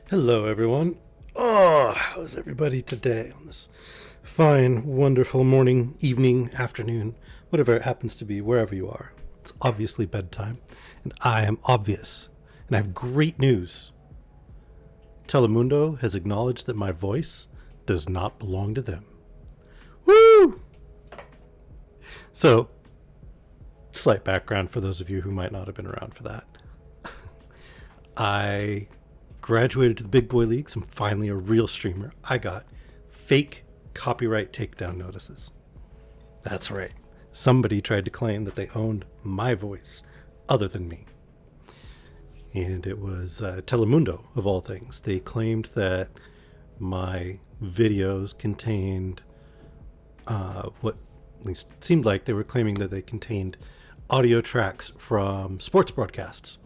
Hello, everyone. Oh, how's everybody today on this fine, wonderful morning, evening, afternoon, whatever it happens to be, wherever you are? It's obviously bedtime, and I am obvious. And I have great news. Telemundo has acknowledged that my voice does not belong to them. Woo! So, slight background for those of you who might not have been around for that. I graduated to the big boy leagues. I'm finally a real streamer. I got fake copyright takedown notices. That's right. Somebody tried to claim that they owned my voice other than me. And it was Telemundo, of all things. They claimed that my videos contained what at least seemed like they were claiming that they contained audio tracks from sports broadcasts,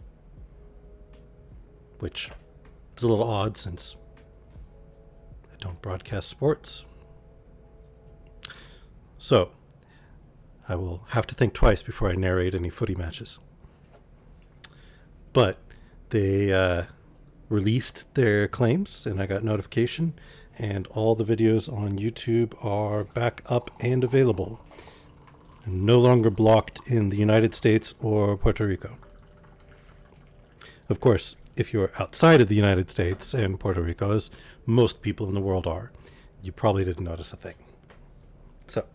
which is a little odd since I don't broadcast sports. So I will have to think twice before I narrate any footy matches. But they released their claims, and I got notification, and all the videos on YouTube are back up and available, and no longer blocked in the United States or Puerto Rico. Of course, if you're outside of the United States and Puerto Rico, as most people in the world are, you probably didn't notice a thing. So,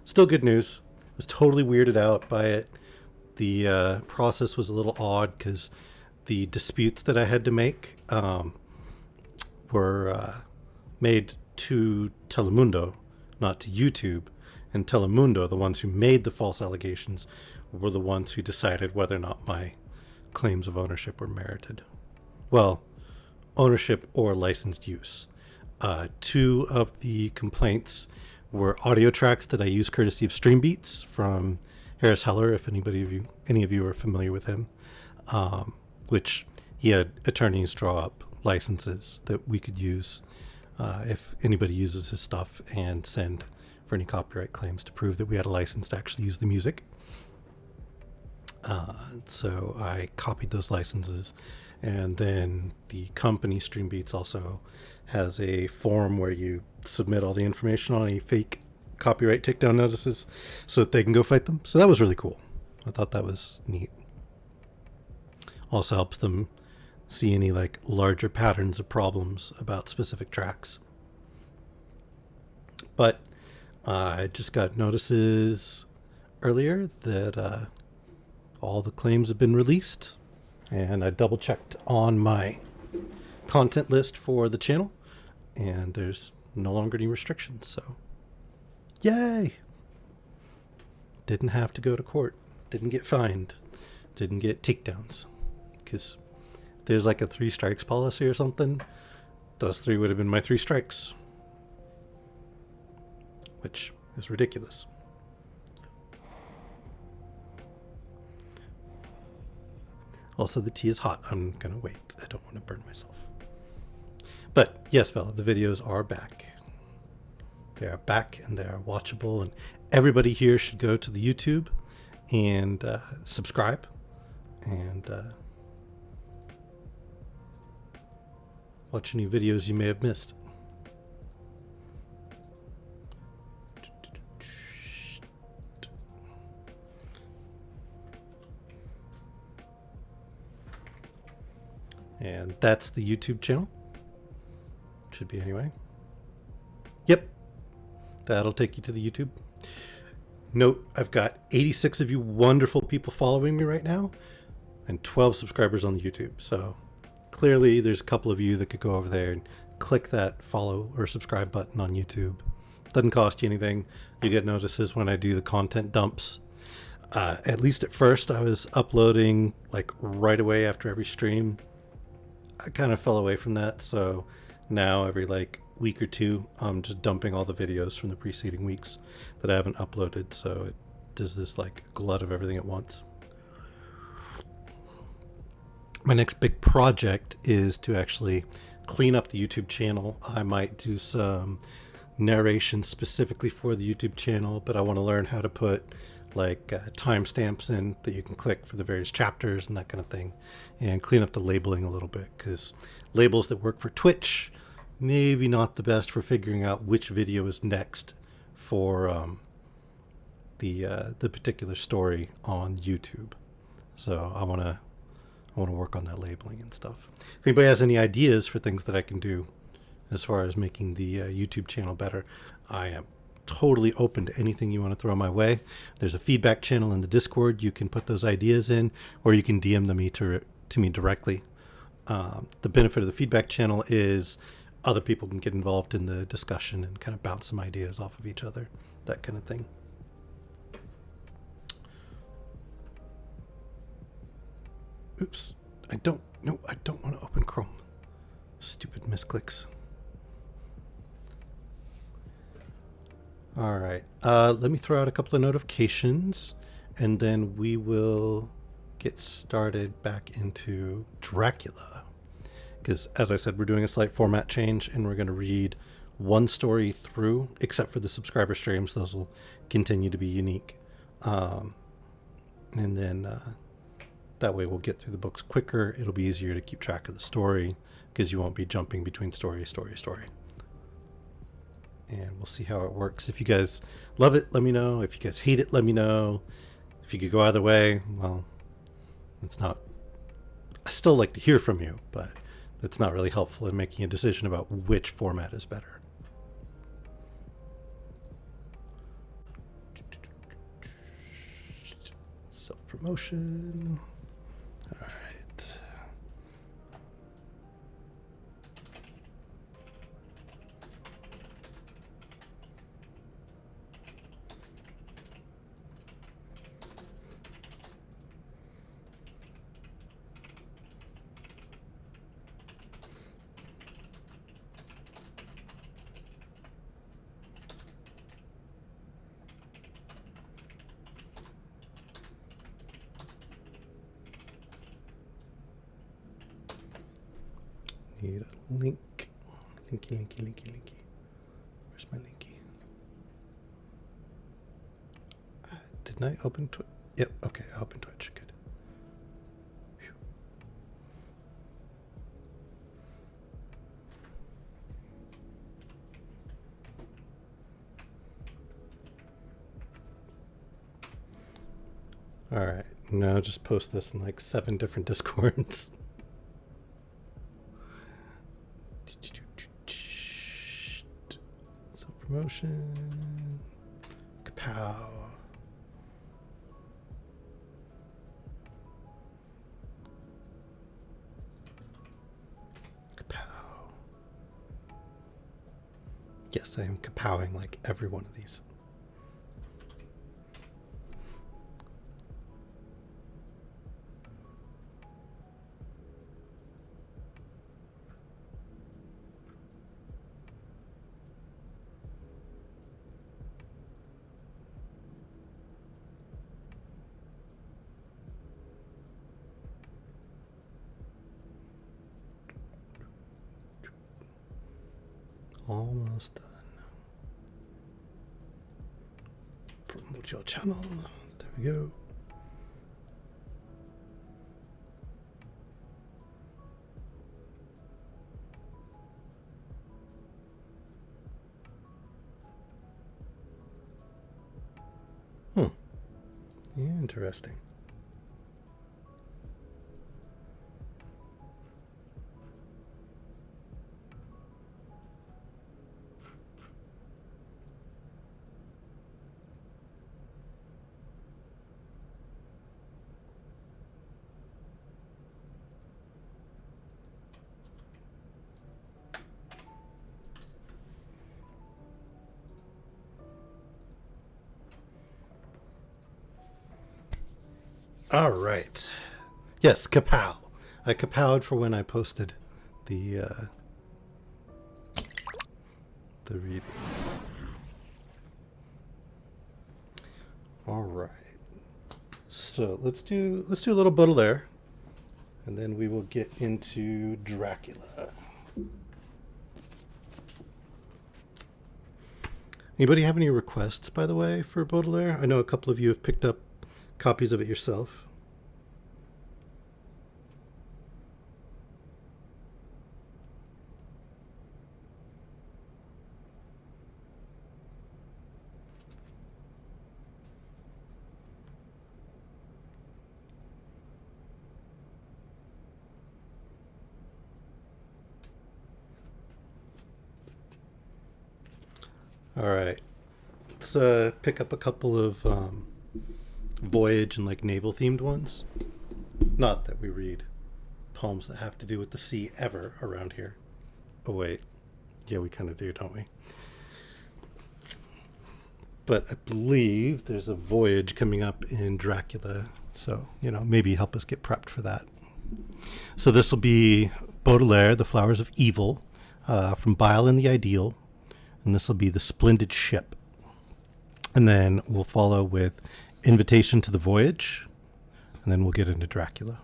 still good news. I was totally weirded out by it. The process was a little odd because the disputes that I had to make were made to Telemundo, not to YouTube. And Telemundo, the ones who made the false allegations, were the ones who decided whether or not my claims of ownership were merited. Well, ownership or licensed use. Two of the complaints were audio tracks that I use courtesy of Streambeats from Harris Heller, if any of you are familiar with him, which he had attorneys draw up licenses that we could use if anybody uses his stuff, and send for any copyright claims to prove that we had a license to actually use the music. So I copied those licenses, and then the company Streambeats also has a form where you submit all the information on any fake copyright takedown notices so that they can go fight them. So that was really cool. I thought that was neat. Also helps them see any like larger patterns of problems about specific tracks. But I just got notices earlier that all the claims have been released, and I double checked on my content list for the channel, and there's no longer any restrictions. So yay! Didn't have to go to court, didn't get fined, didn't get takedowns, because there's like a 3 strikes policy or something. Those 3 would have been my 3 strikes, which is ridiculous. Also, the tea is hot. I'm gonna wait. I don't want to burn myself. But yes, fella, the videos are back. They are back, and they are watchable, and everybody here should go to the YouTube and subscribe and watch any videos you may have missed. And that's the YouTube channel. Should be anyway. Yep. That'll take you to the YouTube. Note, I've got 86 of you wonderful people following me right now, and 12 subscribers on the YouTube. So clearly there's a couple of you that could go over there and click that follow or subscribe button on YouTube. Doesn't cost you anything. You get notices when I do the content dumps. At least at first I was uploading like right away after every stream. I kind of fell away from that, so now every like week or two I'm just dumping all the videos from the preceding weeks that I haven't uploaded, so it does this like glut of everything at once. My next big project is to actually clean up the YouTube channel. I might do some narration specifically for the YouTube channel, but I want to learn how to put like timestamps in that you can click for the various chapters and that kind of thing, and clean up the labeling a little bit, because labels that work for Twitch, maybe not the best for figuring out which video is next for the particular story on YouTube. So I want to work on that labeling and stuff. If anybody has any ideas for things that I can do as far as making the YouTube channel better, I am totally open to anything you want to throw my way. There's a feedback channel in the Discord. You can put those ideas in, or you can DM them to me directly. The benefit of the feedback channel is other people can get involved in the discussion and kind of bounce some ideas off of each other, that kind of thing. Oops, I don't want to open Chrome. Stupid misclicks. All right, let me throw out a couple of notifications, and then we will get started back into Dracula. Because, as I said, we're doing a slight format change, and we're going to read one story through, except for the subscriber streams. Those will continue to be unique. And then that way we'll get through the books quicker. It'll be easier to keep track of the story, because you won't be jumping between story. And we'll see how it works. If you guys love it, let me know. If you guys hate it, let me know. If you could go either way, well, it's not... I still like to hear from you, but that's not really helpful in making a decision about which format is better. Self-promotion. All right. Need a link. Linky. Where's my linky? Didn't I open Twitch? Yep, okay, I opened Twitch. Good. Whew. All right, now just post this in like 7 different Discords. Promotion. Kapow. Kapow. Yes, I am kapowing like every one of these. Almost done. Promote your channel. There we go. Interesting. All right. Yes, kapow. I kapowed for when I posted the readings. All right. So let's do a little Baudelaire, and then we will get into Dracula. Anybody have any requests, by the way, for Baudelaire? I know a couple of you have picked up copies of it yourself. All right. Let's pick up a couple of voyage and like naval themed ones. Not that we read poems that have to do with the sea ever around here. Oh wait, yeah, we kind of do, don't we? But I believe there's a voyage coming up in Dracula, so maybe help us get prepped for that. So this will be Baudelaire, The Flowers of Evil, from Bile and the Ideal, and this will be The Splendid Ship. And then we'll follow with Invitation to the Voyage, and then we'll get into Dracula.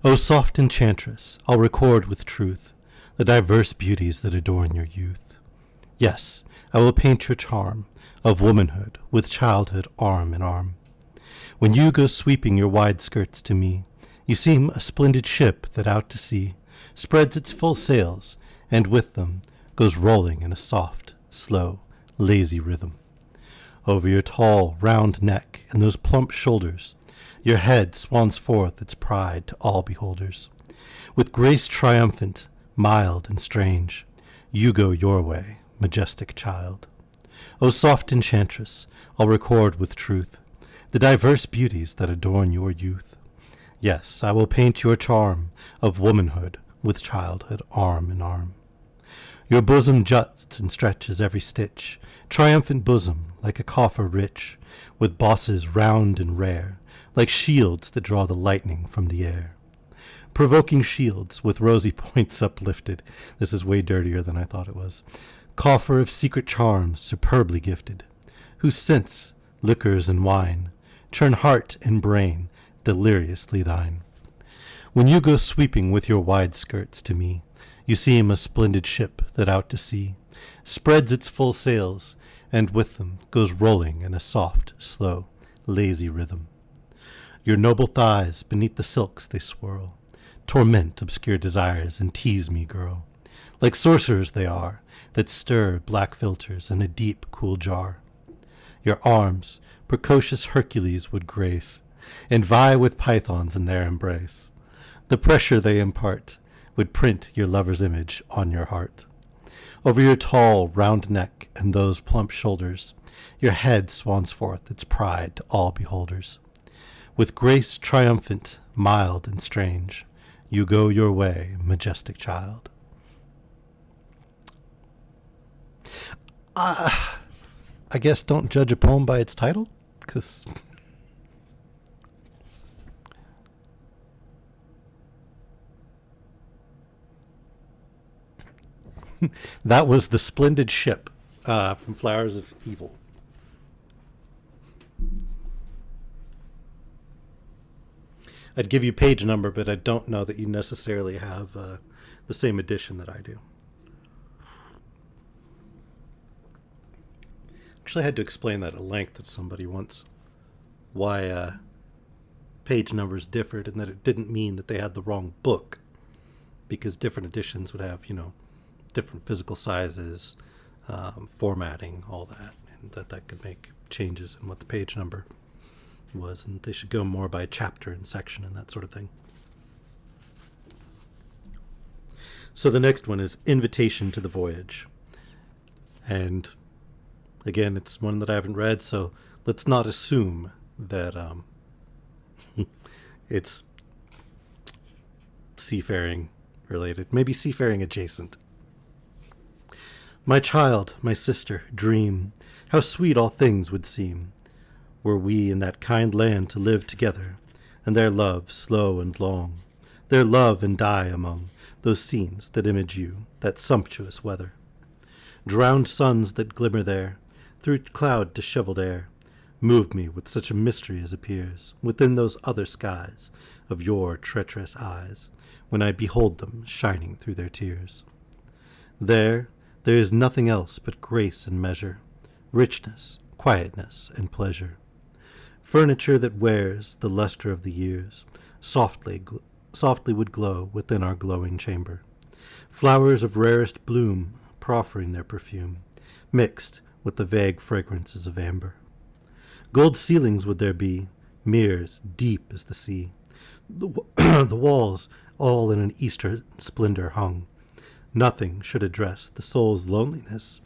O soft enchantress, I'll record with truth the diverse beauties that adorn your youth. Yes, I will paint your charm of womanhood with childhood arm in arm. When you go sweeping your wide skirts to me, you seem a splendid ship that out to sea spreads its full sails, and with them goes rolling in a soft, slow, lazy rhythm. Over your tall, round neck and those plump shoulders, your head swans forth its pride to all beholders. With grace triumphant, mild and strange, you go your way, majestic child. O soft enchantress, I'll record with truth the diverse beauties that adorn your youth. Yes, I will paint your charm of womanhood with childhood arm in arm. Your bosom juts and stretches every stitch, triumphant bosom like a coffer rich, with bosses round and rare, like shields that draw the lightning from the air. Provoking shields with rosy points uplifted. This is way dirtier than I thought it was. Coffer of secret charms superbly gifted, whose scents, liquors and wine, churn heart and brain deliriously thine. When you go sweeping with your wide skirts to me, you seem a splendid ship that out to sea spreads its full sails, and with them goes rolling in a soft, slow, lazy rhythm. Your noble thighs beneath the silks they swirl, torment obscure desires and tease me, girl. Like sorcerers they are, that stir black filters in a deep, cool jar. Your arms precocious Hercules would grace, and vie with pythons in their embrace. The pressure they impart would print your lover's image on your heart. Over your tall, round neck and those plump shoulders, your head swans forth its pride to all beholders. With grace triumphant, mild and strange, you go your way, majestic child. I guess don't judge a poem by its title, because that was The Splendid Ship from Flowers of Evil. I'd give you page number, but I don't know that you necessarily have the same edition that I do. Actually, I had to explain that at length to somebody once, why page numbers differed, and that it didn't mean that they had the wrong book, because different editions would have, different physical sizes, formatting, all that, and that could make changes in what the page number was, and they should go more by chapter and section and that sort of thing. So the next one is Invitation to the Voyage. And again, it's one that I haven't read, so let's not assume that it's seafaring related. Maybe seafaring adjacent. My child, my sister, dream how sweet all things would seem were we in that kind land to live together, and their love slow and long, their love and die among those scenes that image you, that sumptuous weather. Drowned suns that glimmer there, through cloud dishevelled air, move me with such a mystery as appears within those other skies of your treacherous eyes, when I behold them shining through their tears. There is nothing else but grace and measure, richness, quietness, and pleasure. Furniture that wears the luster of the years, softly would glow within our glowing chamber. Flowers of rarest bloom, proffering their perfume, mixed with the vague fragrances of amber. Gold ceilings would there be, mirrors deep as the sea. The walls all in an Easter splendor hung. Nothing should address the soul's loneliness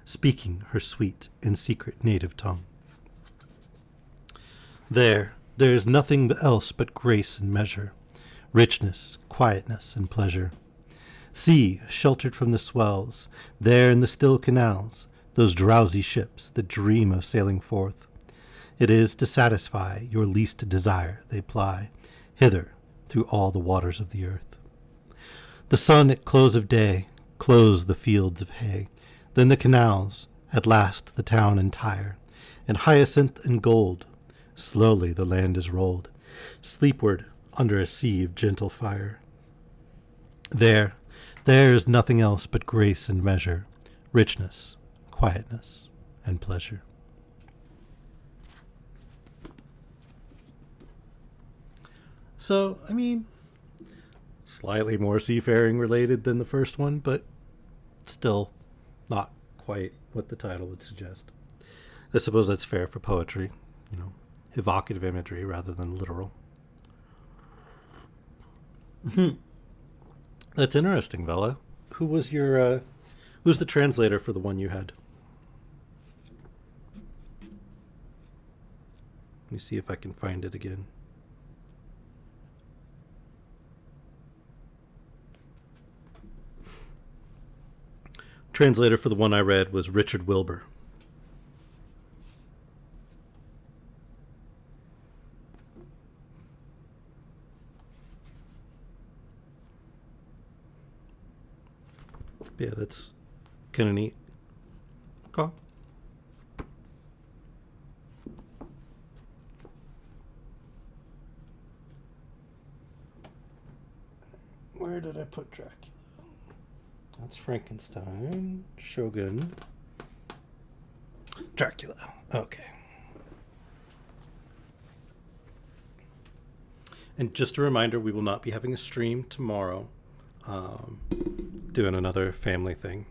speaking her sweet and secret native tongue. There is nothing else but grace and measure, richness, quietness, and pleasure. See, sheltered from the swells, there in the still canals, those drowsy ships that dream of sailing forth. It is to satisfy your least desire they ply, hither through all the waters of the earth. The sun at close of day clothes the fields of hay, then the canals, at last the town entire, in hyacinth and gold. Slowly the land is rolled, sleepward under a sea of gentle fire. There is nothing else but grace and measure, richness, quietness, and pleasure. So, I mean, slightly more seafaring related than the first one, but still not quite what the title would suggest. I suppose that's fair for poetry, evocative imagery rather than literal. That's interesting, Bella. Who was who's the translator for the one you had? Let me see if I can find it again. Translator for the one I read was Richard Wilbur. Yeah, that's kind of neat. Okay. Where did I put Dracula? That's Frankenstein, Shogun, Dracula. Okay. And just a reminder, we will not be having a stream tomorrow. Doing another family thing.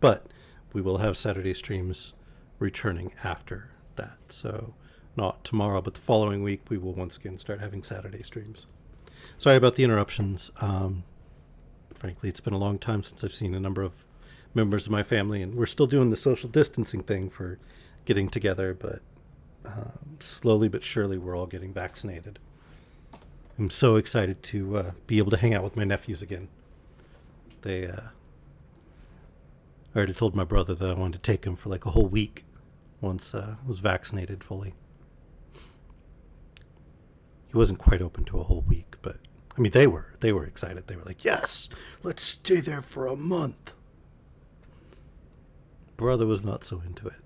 But we will have Saturday streams returning after that. So not tomorrow, but the following week we will once again start having Saturday streams. Sorry about the interruptions. Frankly, it's been a long time since I've seen a number of members of my family, and we're still doing the social distancing thing for getting together, but slowly but surely we're all getting vaccinated. I'm so excited to be able to hang out with my nephews again. I already told my brother that I wanted to take him for like a whole week once I was vaccinated fully. He wasn't quite open to a whole week, but I mean, they were excited. They were like, yes, let's stay there for a month. Brother was not so into it,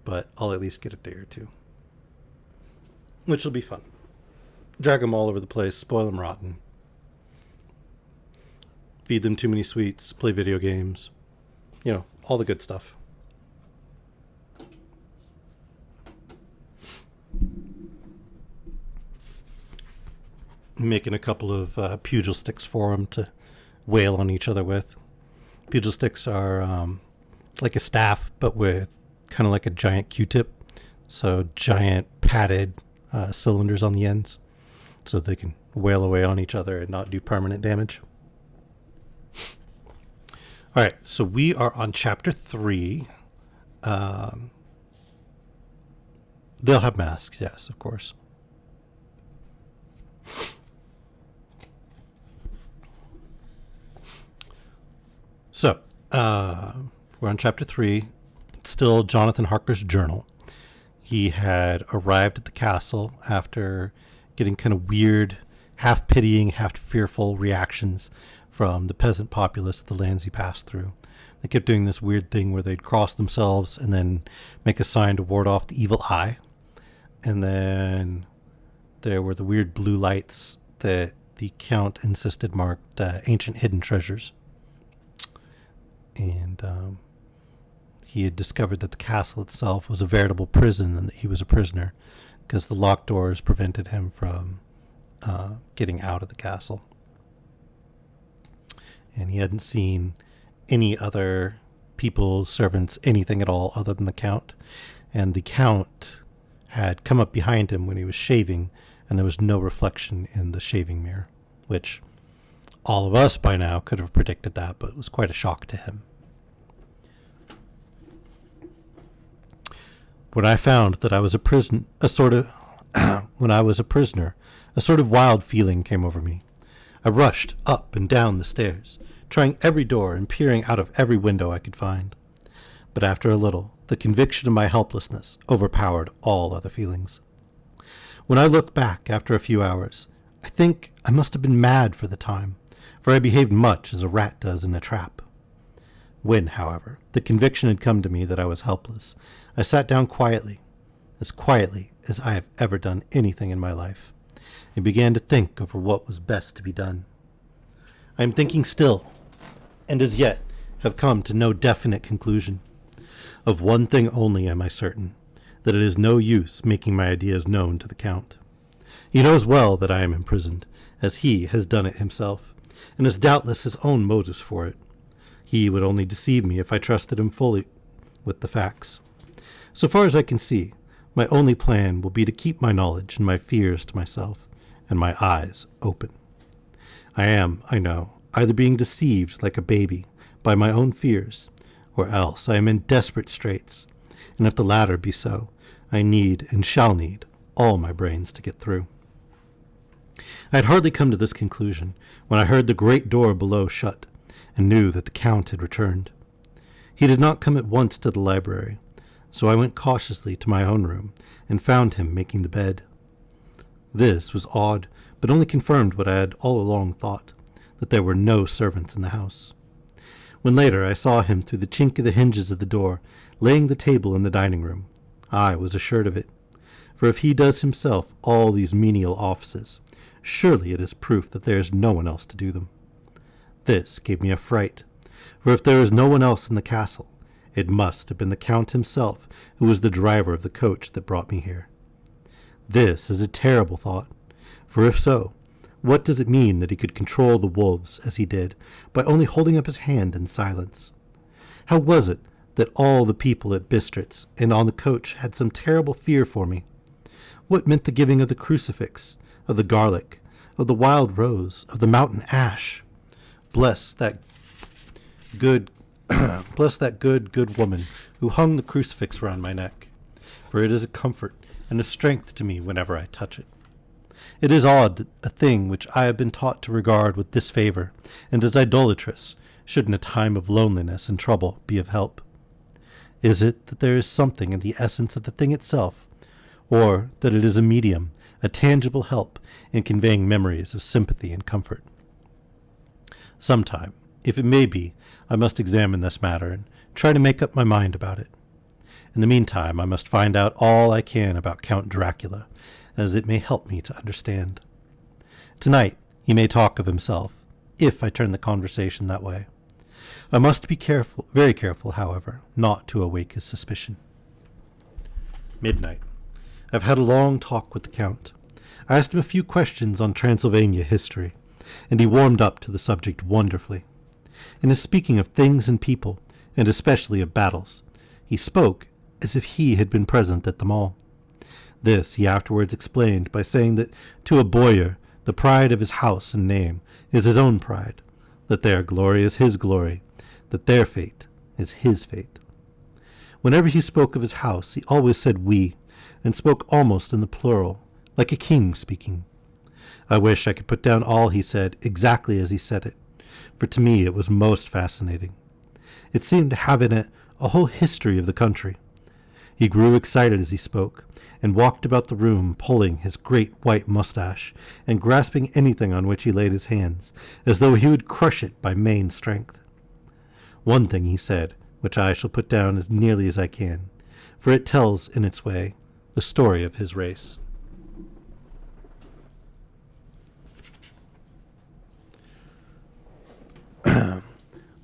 but I'll at least get a day or two, which will be fun. Drag them all over the place, spoil them rotten, feed them too many sweets, play video games, all the good stuff. Making a couple of pugil sticks for them to wail on each other with. Pugil sticks are like a staff, but with kind of like a giant Q-tip. So giant padded cylinders on the ends, so they can wail away on each other and not do permanent damage. All right, so we are on chapter 3. They'll have masks, yes, of course. So, we're on chapter 3. It's still Jonathan Harker's journal. He had arrived at the castle after getting kind of weird, half pitying, half fearful reactions from the peasant populace of the lands he passed through. They kept doing this weird thing where they'd cross themselves and then make a sign to ward off the evil eye. And then there were the weird blue lights that the Count insisted marked ancient hidden treasures. And he had discovered that the castle itself was a veritable prison and that he was a prisoner because the locked doors prevented him from getting out of the castle. And he hadn't seen any other people, servants, anything at all other than the Count. And the Count had come up behind him when he was shaving, and there was no reflection in the shaving mirror, which all of us by now could have predicted that, but it was quite a shock to him. When I found that I was when I was a prisoner, a sort of wild feeling came over me. I rushed up and down the stairs, trying every door and peering out of every window I could find. But after a little, the conviction of my helplessness overpowered all other feelings. When I look back after a few hours, I think I must have been mad for the time, for I behaved much as a rat does in a trap. When, however, the conviction had come to me that I was helpless, I sat down quietly as I have ever done anything in my life, and began to think over what was best to be done. I am thinking still, and as yet have come to no definite conclusion. Of one thing only am I certain, that it is no use making my ideas known to the Count. He knows well that I am imprisoned, as he has done it himself, and has doubtless his own motives for it. He would only deceive me if I trusted him fully with the facts. So far as I can see, my only plan will be to keep my knowledge and my fears to myself, and my eyes open. I am, I know, either being deceived like a baby by my own fears, or else I am in desperate straits, and if the latter be so, I need and shall need all my brains to get through. I had hardly come to this conclusion when I heard the great door below shut, and knew that the Count had returned. He did not come at once to the library, so I went cautiously to my own room and found him making the bed. This was odd, but only confirmed what I had all along thought, that there were no servants in the house. When later I saw him through the chink of the hinges of the door, laying the table in the dining room, I was assured of it. For if he does himself all these menial offices, surely it is proof that there is no one else to do them. This gave me a fright, for if there is no one else in the castle, it must have been the Count himself who was the driver of the coach that brought me here. This is a terrible thought, for if so, what does it mean that he could control the wolves as he did by only holding up his hand in silence? How was it that all the people at Bistritz and on the coach had some terrible fear for me? What meant the giving of the crucifix, of the garlic, of the wild rose, of the mountain ash? Bless that good woman who hung the crucifix round my neck, for it is a comfort and a strength to me whenever I touch it. It is odd that a thing which I have been taught to regard with disfavor and as idolatrous should in a time of loneliness and trouble be of help. Is it that there is something in the essence of the thing itself, or that it is a medium, a tangible help in conveying memories of sympathy and comfort? Sometime, if it may be, I must examine this matter and try to make up my mind about it. In the meantime, I must find out all I can about Count Dracula, as it may help me to understand. Tonight, he may talk of himself, if I turn the conversation that way. I must be careful, very careful, however, not to awake his suspicion. Midnight. I've had a long talk with the Count. I asked him a few questions on Transylvania history, and he warmed up to the subject wonderfully. In his speaking of things and people, and especially of battles, he spoke as if he had been present at them all. This he afterwards explained by saying that to a boyar the pride of his house and name is his own pride, that their glory is his glory, that their fate is his fate. Whenever he spoke of his house, he always said we, and spoke almost in the plural, like a king speaking. I wish I could put down all he said exactly as he said it, for to me it was most fascinating. It seemed to have in it a whole history of the country. He grew excited as he spoke, and walked about the room pulling his great white mustache and grasping anything on which he laid his hands, as though he would crush it by main strength. One thing he said, which I shall put down as nearly as I can, for it tells, in its way, the story of his race.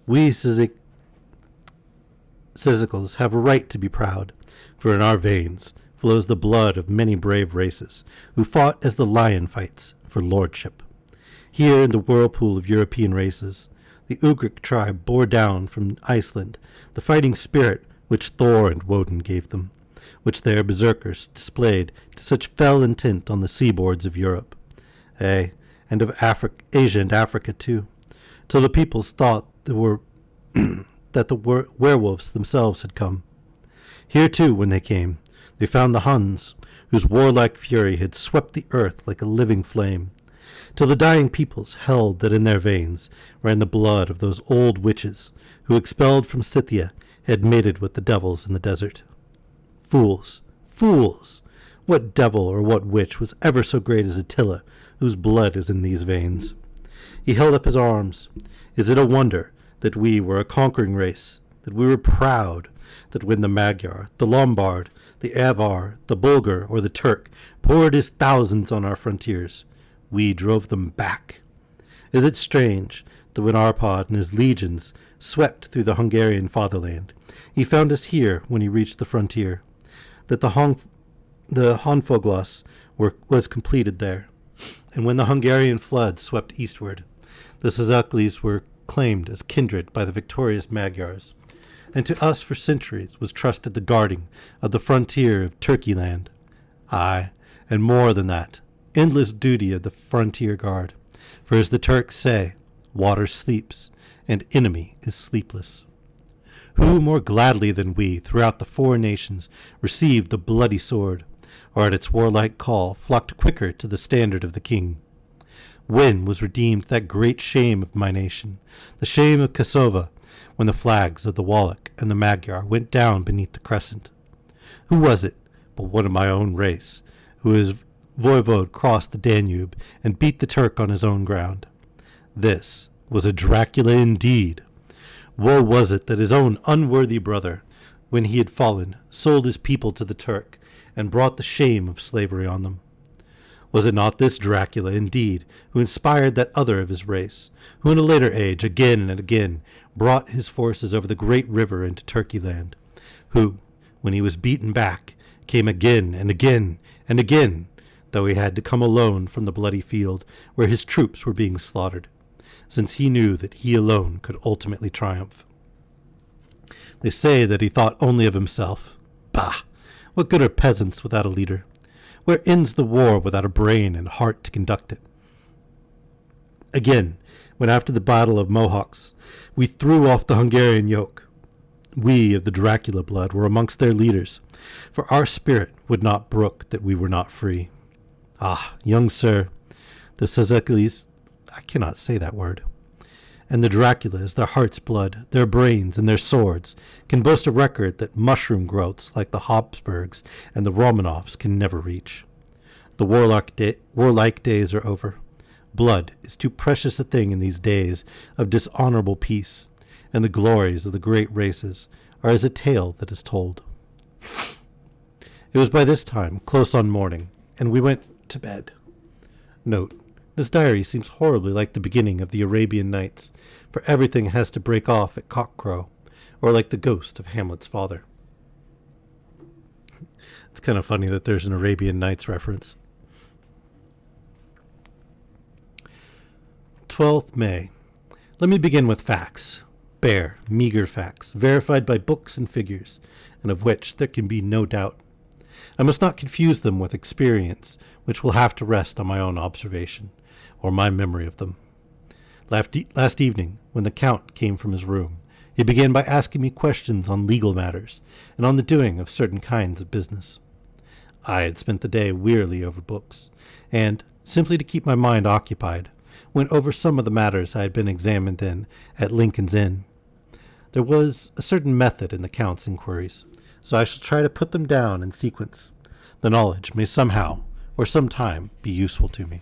We Sizicals have a right to be proud, for in our veins flows the blood of many brave races who fought as the lion fights for lordship. Here in the whirlpool of European races, the Ugric tribe bore down from Iceland the fighting spirit which Thor and Woden gave them, which their berserkers displayed to such fell intent on the seaboards of Europe, and of Asia and Africa too, till the peoples thought that the werewolves themselves had come. Here too, when they came, They found the Huns, whose warlike fury had swept the earth like a living flame, till the dying peoples held that in their veins ran the blood of those old witches who, expelled from Scythia, had mated with the devils in the desert. Fools! Fools! What devil or what witch was ever so great as Attila, whose blood is in these veins? He held up his arms. Is it a wonder that we were a conquering race, that we were proud, that when the Magyar, the Lombard, the Avar, the Bulgar, or the Turk poured his thousands on our frontiers, we drove them back? Is it strange that when Arpad and his legions swept through the Hungarian fatherland, he found us here when he reached the frontier, that the Honfoglas was completed there, and when the Hungarian flood swept eastward, the Szeklis were claimed as kindred by the victorious Magyars, and to us for centuries was trusted the guarding of the frontier of Turkeyland. Aye, and more than that, endless duty of the frontier guard, for as the Turks say, water sleeps, and enemy is sleepless. Who more gladly than we throughout the four nations received the bloody sword, or at its warlike call flocked quicker to the standard of the king? When was redeemed that great shame of my nation, the shame of Kosovo, when the flags of the Wallach and the Magyar went down beneath the crescent? Who was it but one of my own race, who as voivode crossed the Danube and beat the Turk on his own ground? This was a Dracula indeed. Woe was it that his own unworthy brother, when he had fallen, sold his people to the Turk, and brought the shame of slavery on them. Was it not this Dracula, indeed, who inspired that other of his race, who in a later age again and again brought his forces over the great river into Turkeyland, who, when he was beaten back, came again and again and again, though he had to come alone from the bloody field where his troops were being slaughtered, since he knew that he alone could ultimately triumph? They say that he thought only of himself. Bah! What good are peasants without a leader? Where ends the war without a brain and heart to conduct it? Again, when after the battle of Mohawks, we threw off the Hungarian yoke, we of the Dracula blood were amongst their leaders, for our spirit would not brook that we were not free. Ah, young sir, the Szeklis, I cannot say that word, and the Draculas, their heart's blood, their brains, and their swords, can boast a record that mushroom growths like the Habsburgs and the Romanovs can never reach. The warlike days are over. Blood is too precious a thing in these days of dishonorable peace, and the glories of the great races are as a tale that is told. It was by this time close on morning, and we went to bed. Note: this diary seems horribly like the beginning of the Arabian Nights, for everything has to break off at cockcrow, or like the ghost of Hamlet's father. It's kind of funny that there's an Arabian Nights reference. 12th May. Let me begin with facts. Bare, meager facts, verified by books and figures, and of which there can be no doubt. I must not confuse them with experience, which will have to rest on my own observation, or my memory of them. Last evening, when the Count came from his room, he began by asking me questions on legal matters, and on the doing of certain kinds of business. I had spent the day wearily over books, and, simply to keep my mind occupied, went over some of the matters I had been examined in at Lincoln's Inn. There was a certain method in the Count's inquiries, so I shall try to put them down in sequence. The knowledge may somehow, or sometime, be useful to me.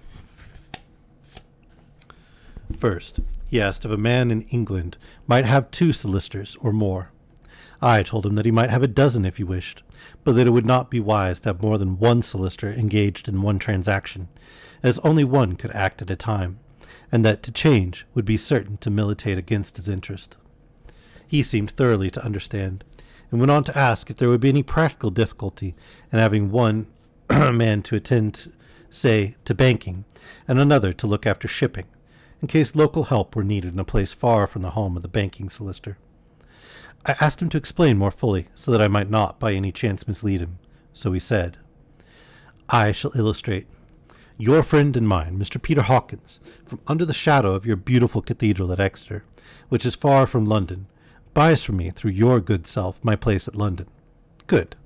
First, he asked if a man in England might have 2 solicitors or more. I told him that he might have a dozen if he wished, but that it would not be wise to have more than one solicitor engaged in one transaction, as only one could act at a time, and that to change would be certain to militate against his interest. He seemed thoroughly to understand, and went on to ask if there would be any practical difficulty in having one man to attend, say, to banking, and another to look after shipping, in case local help were needed in a place far from the home of the banking solicitor. I asked him to explain more fully, so that I might not by any chance mislead him. So he said, "I shall illustrate. Your friend and mine, Mr. Peter Hawkins, from under the shadow of your beautiful cathedral at Exeter, which is far from London, buys from me through your good self my place at London. Good.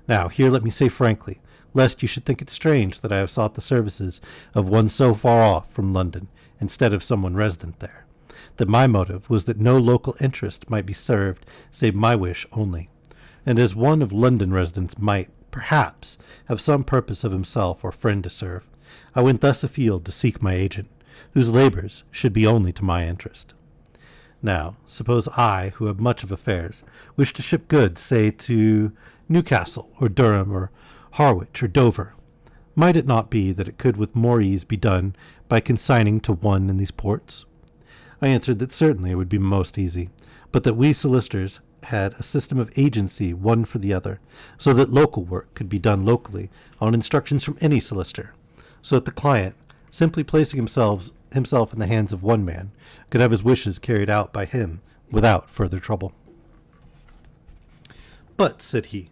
Now, here let me say frankly, lest you should think it strange that I have sought the services of one so far off from London, instead of someone resident there, that my motive was that no local interest might be served save my wish only, and as one of London residents might, perhaps, have some purpose of himself or friend to serve, I went thus afield to seek my agent, whose labours should be only to my interest. Now, suppose I, who have much of affairs, wish to ship goods, say, to Newcastle, or Durham, or Harwich, or Dover. Might it not be that it could with more ease be done by consigning to one in these ports? I answered that certainly it would be most easy, but that we solicitors had a system of agency one for the other, so that local work could be done locally on instructions from any solicitor, so that the client, simply placing himself in the hands of one man, could have his wishes carried out by him without further trouble. But, said he,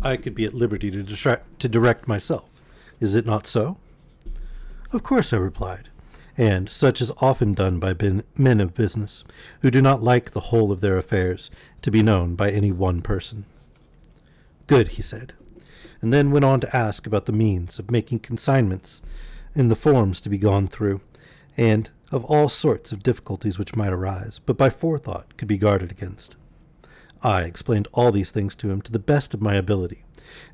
I could be at liberty to direct myself. Is it not so? Of course, I replied, and such is often done by men of business, who do not like the whole of their affairs to be known by any one person. Good, he said, and then went on to ask about the means of making consignments and the forms to be gone through, and of all sorts of difficulties which might arise, but by forethought could be guarded against. I explained all these things to him to the best of my ability,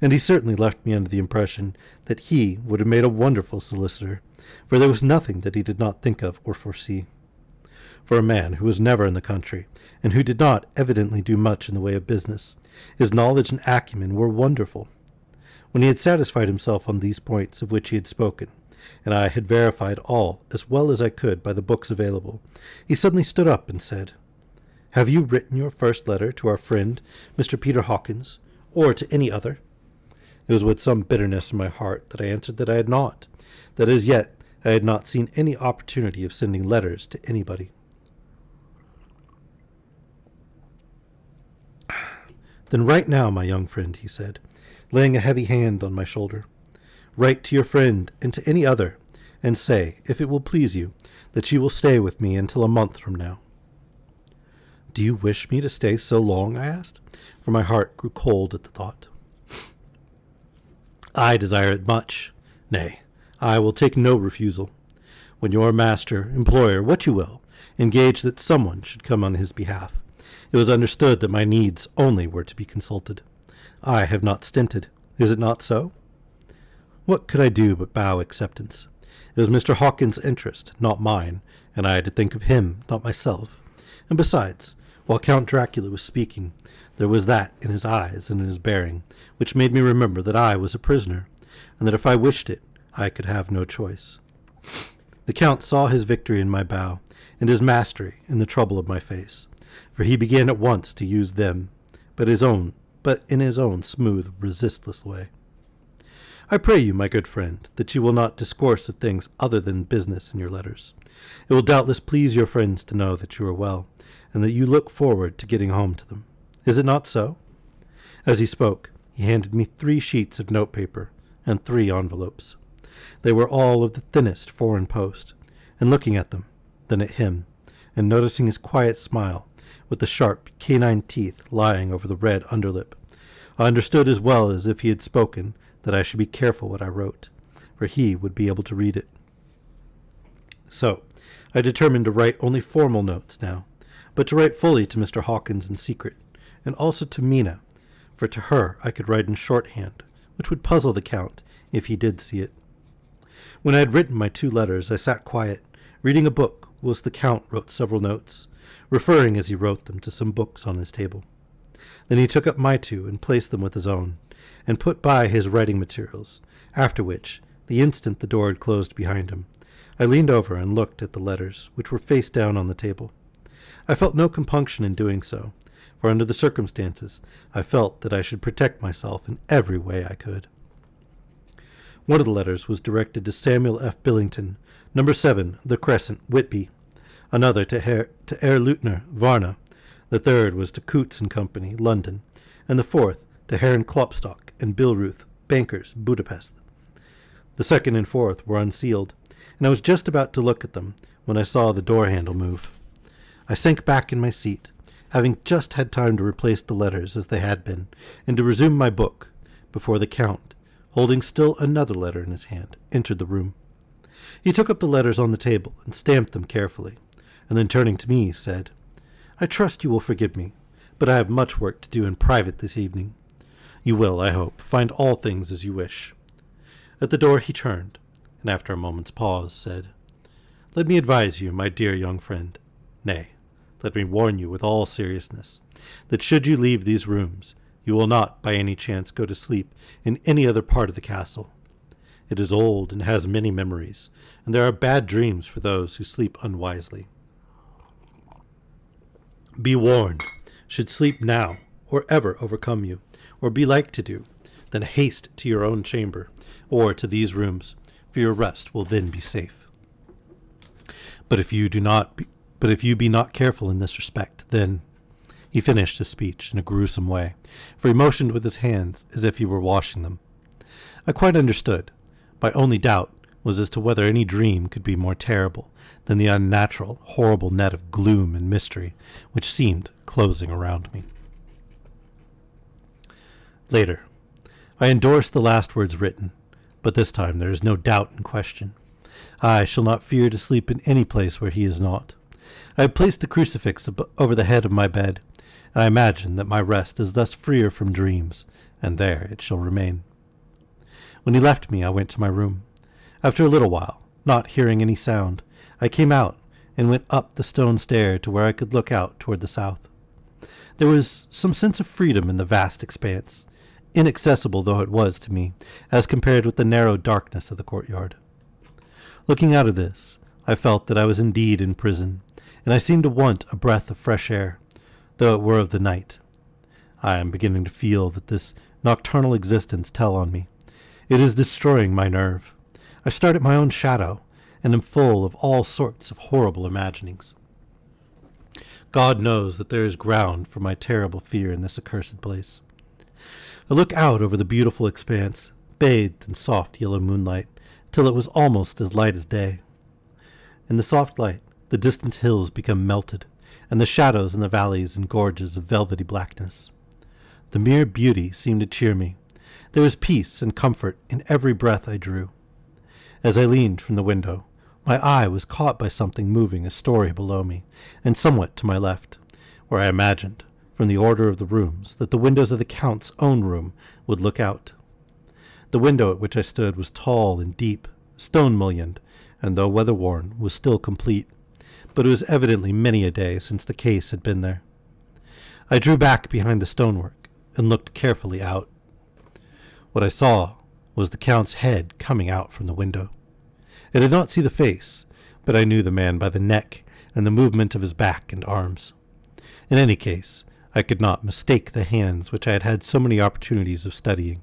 and he certainly left me under the impression that he would have made a wonderful solicitor, for there was nothing that he did not think of or foresee. For a man who was never in the country, and who did not evidently do much in the way of business, his knowledge and acumen were wonderful. When he had satisfied himself on these points of which he had spoken, and I had verified all as well as I could by the books available, he suddenly stood up and said, Have you written your first letter to our friend, Mr. Peter Hawkins, or to any other? It was with some bitterness in my heart that I answered that I had not, that as yet I had not seen any opportunity of sending letters to anybody. Then write now, my young friend, he said, laying a heavy hand on my shoulder. Write to your friend and to any other, and say, if it will please you, that you will stay with me until a month from now. Do you wish me to stay so long? I asked, for my heart grew cold at the thought. I desire it much. Nay, I will take no refusal. When your master, employer, what you will, engage that someone should come on his behalf, it was understood that my needs only were to be consulted. I have not stinted. Is it not so? What could I do but bow acceptance? It was Mr. Hawkins' interest, not mine, and I had to think of him, not myself. And besides, while Count Dracula was speaking, there was that in his eyes and in his bearing which made me remember that I was a prisoner, and that if I wished it, I could have no choice. The Count saw his victory in my bow, and his mastery in the trouble of my face, for he began at once to use them, but in his own smooth, resistless way. I pray you, my good friend, that you will not discourse of things other than business in your letters. It will doubtless please your friends to know that you are well, and that you look forward to getting home to them. Is it not so? As he spoke, he handed me 3 sheets of notepaper and 3 envelopes. They were all of the thinnest foreign post, and looking at them, then at him, and noticing his quiet smile, with the sharp canine teeth lying over the red underlip, I understood as well as if he had spoken that I should be careful what I wrote, for he would be able to read it. So, I determined to write only formal notes now, but to write fully to Mr. Hawkins in secret, and also to Mina, for to her I could write in shorthand, which would puzzle the Count if he did see it. When I had written my 2 letters, I sat quiet, reading a book, whilst the Count wrote several notes, referring as he wrote them to some books on his table. Then he took up my 2 and placed them with his own, and put by his writing materials, after which, the instant the door had closed behind him, I leaned over and looked at the letters, which were face down on the table. I felt no compunction in doing so, for under the circumstances I felt that I should protect myself in every way I could. One of the letters was directed to Samuel F. Billington, No. 7, The Crescent, Whitby, another to Herr Leutner, Varna, the third was to Coutts and Company, London, and the fourth to Herren Klopstock and Billruth, bankers, Budapest. The second and fourth were unsealed, and I was just about to look at them when I saw the door handle move. I sank back in my seat, having just had time to replace the letters as they had been, and to resume my book, before the Count, holding still another letter in his hand, entered the room. He took up the letters on the table and stamped them carefully, and then turning to me, said, "I trust you will forgive me, but I have much work to do in private this evening. You will, I hope, find all things as you wish." At the door he turned, and after a moment's pause said, "Let me advise you, my dear young friend, nay, let me warn you with all seriousness, that should you leave these rooms, you will not by any chance go to sleep in any other part of the castle. It is old and has many memories, and there are bad dreams for those who sleep unwisely. Be warned, should sleep now, or ever overcome you, or be like to do, then haste to your own chamber, or to these rooms, for your rest will then be safe. But if you be not careful in this respect, then—" He finished his speech in a gruesome way, for he motioned with his hands as if he were washing them. I quite understood. My only doubt was as to whether any dream could be more terrible than the unnatural, horrible net of gloom and mystery which seemed closing around me. Later, I endorsed the last words written, but this time there is no doubt in question. I shall not fear to sleep in any place where he is not. I have placed the crucifix over the head of my bed, and I imagine that my rest is thus freer from dreams, and there it shall remain. When he left me, I went to my room. After a little while, not hearing any sound, I came out and went up the stone stair to where I could look out toward the south. There was some sense of freedom in the vast expanse, inaccessible though it was to me, as compared with the narrow darkness of the courtyard. Looking out of this, I felt that I was indeed in prison, and I seemed to want a breath of fresh air, though it were of the night. I am beginning to feel that this nocturnal existence tell on me. It is destroying my nerve. I start at my own shadow, and am full of all sorts of horrible imaginings. God knows that there is ground for my terrible fear in this accursed place. I look out over the beautiful expanse, bathed in soft yellow moonlight, till it was almost as light as day. In the soft light, the distant hills become melted, and the shadows in the valleys and gorges of velvety blackness. The mere beauty seemed to cheer me. There was peace and comfort in every breath I drew. As I leaned from the window, my eye was caught by something moving a story below me, and somewhat to my left, where I imagined, from the order of the rooms, that the windows of the Count's own room would look out. The window at which I stood was tall and deep, stone-mullioned, and though weather-worn, was still complete, but it was evidently many a day since the case had been there. I drew back behind the stonework and looked carefully out. What I saw was the Count's head coming out from the window. I did not see the face, but I knew the man by the neck and the movement of his back and arms. In any case, I could not mistake the hands which I had had so many opportunities of studying.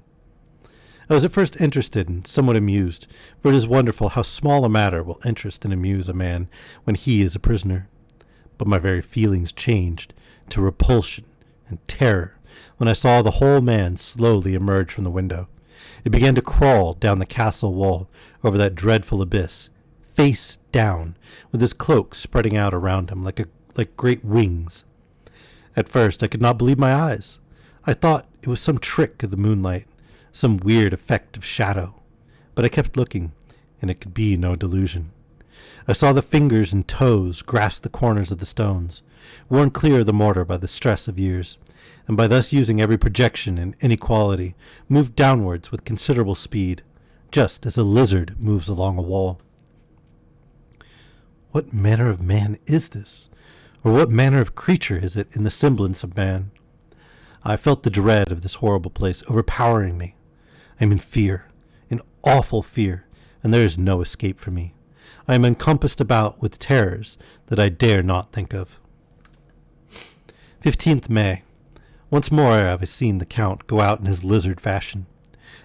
I was at first interested and somewhat amused, for it is wonderful how small a matter will interest and amuse a man when he is a prisoner. But my very feelings changed to repulsion and terror when I saw the whole man slowly emerge from the window. It began to crawl down the castle wall over that dreadful abyss, face down, with his cloak spreading out around him like great wings. At first I could not believe my eyes. I thought it was some trick of the moonlight, some weird effect of shadow. But I kept looking, and it could be no delusion. I saw the fingers and toes grasp the corners of the stones, worn clear of the mortar by the stress of years, and by thus using every projection and inequality, moved downwards with considerable speed, just as a lizard moves along a wall. What manner of man is this? Or what manner of creature is it in the semblance of man? I felt the dread of this horrible place overpowering me. I am in fear, in awful fear, and there is no escape for me. I am encompassed about with terrors that I dare not think of. 15th May. Once more have I seen the Count go out in his lizard fashion.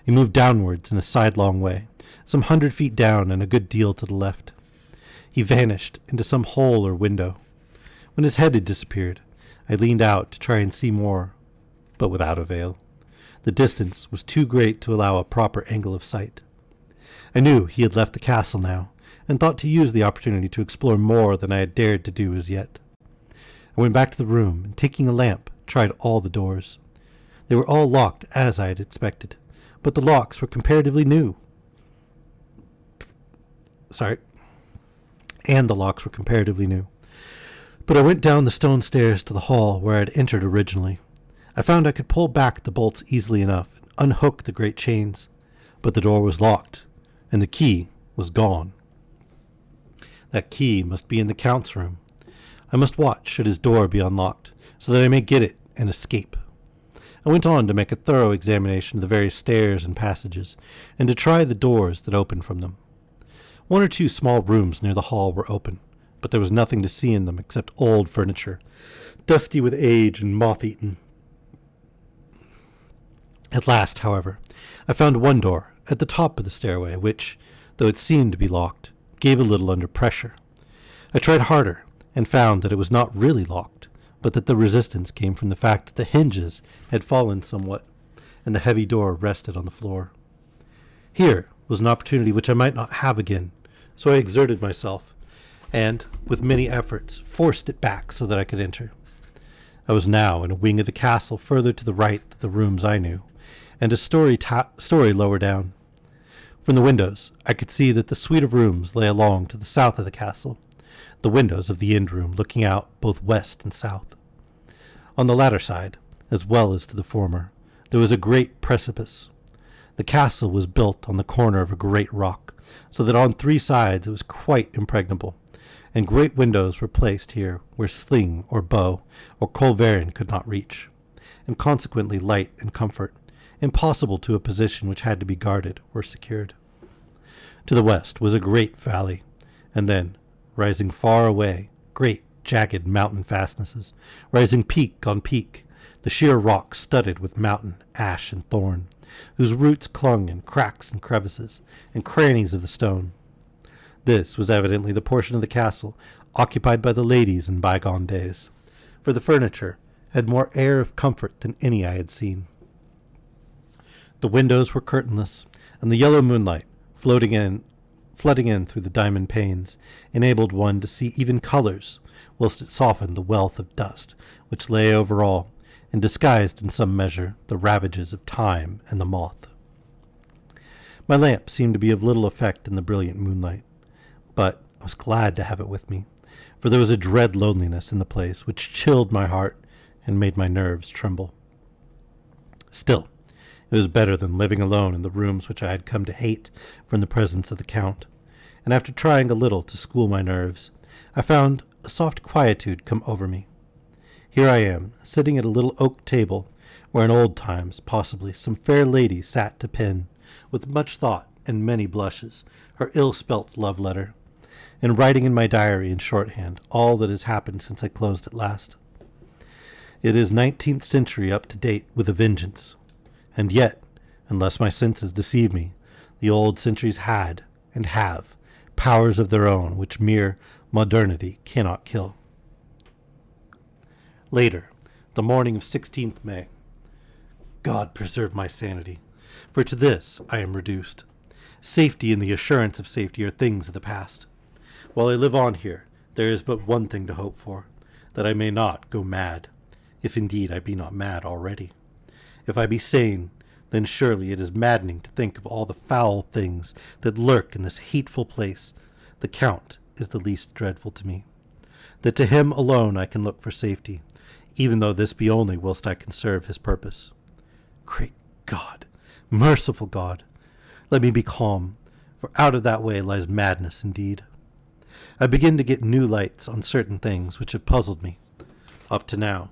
He moved downwards in a sidelong way, some 100 feet down and a good deal to the left. He vanished into some hole or window. When his head had disappeared, I leaned out to try and see more, but without avail. The distance was too great to allow a proper angle of sight. I knew he had left the castle now, and thought to use the opportunity to explore more than I had dared to do as yet. I went back to the room, and taking a lamp, tried all the doors. They were all locked as I had expected, but the locks were comparatively new. And the locks were comparatively new. But I went down the stone stairs to the hall where I had entered originally. I found I could pull back the bolts easily enough and unhook the great chains, but the door was locked, and the key was gone. That key must be in the Count's room. I must watch should his door be unlocked, so that I may get it and escape. I went on to make a thorough examination of the various stairs and passages, and to try the doors that opened from them. 1 or 2 small rooms near the hall were open, but there was nothing to see in them except old furniture, dusty with age and moth-eaten. At last, however, I found one door at the top of the stairway, which, though it seemed to be locked, gave a little under pressure. I tried harder, and found that it was not really locked, but that the resistance came from the fact that the hinges had fallen somewhat, and the heavy door rested on the floor. Here was an opportunity which I might not have again, so I exerted myself, and, with many efforts, forced it back so that I could enter. I was now in a wing of the castle further to the right than the rooms I knew, and a story lower down. From the windows, I could see that the suite of rooms lay along to the south of the castle, the windows of the end room looking out both west and south. On the latter side, as well as to the former, there was a great precipice. The castle was built on the corner of a great rock, so that on 3 sides it was quite impregnable, and great windows were placed here where sling or bow or culverin could not reach, and consequently light and comfort, impossible to a position which had to be guarded or secured. To the west was a great valley, and then, rising far away, great jagged mountain fastnesses, rising peak on peak, the sheer rock studded with mountain, ash, and thorn, whose roots clung in cracks and crevices, and crannies of the stone. This was evidently the portion of the castle occupied by the ladies in bygone days, for the furniture had more air of comfort than any I had seen. The windows were curtainless, and the yellow moonlight, flooding in through the diamond panes, enabled one to see even colors, whilst it softened the wealth of dust which lay over all, and disguised in some measure the ravages of time and the moth. My lamp seemed to be of little effect in the brilliant moonlight, but I was glad to have it with me, for there was a dread loneliness in the place which chilled my heart and made my nerves tremble. Still, it was better than living alone in the rooms which I had come to hate from the presence of the Count, and after trying a little to school my nerves, I found a soft quietude come over me. Here I am, sitting at a little oak table, where in old times, possibly, some fair lady sat to pen, with much thought and many blushes, her ill-spelt love letter, and writing in my diary in shorthand all that has happened since I closed it last. It is 19th century up to date with a vengeance, and yet, unless my senses deceive me, the old centuries had, and have, powers of their own which mere modernity cannot kill. Later, the morning of 16th May. God preserve my sanity, for to this I am reduced. Safety and the assurance of safety are things of the past. While I live on here, there is but one thing to hope for, that I may not go mad, if indeed I be not mad already. If I be sane, then surely it is maddening to think of all the foul things that lurk in this hateful place. The Count is the least dreadful to me. That to him alone I can look for safety, even though this be only whilst I can serve his purpose. Great God, merciful God, let me be calm, for out of that way lies madness indeed. I begin to get new lights on certain things which have puzzled me. Up to now,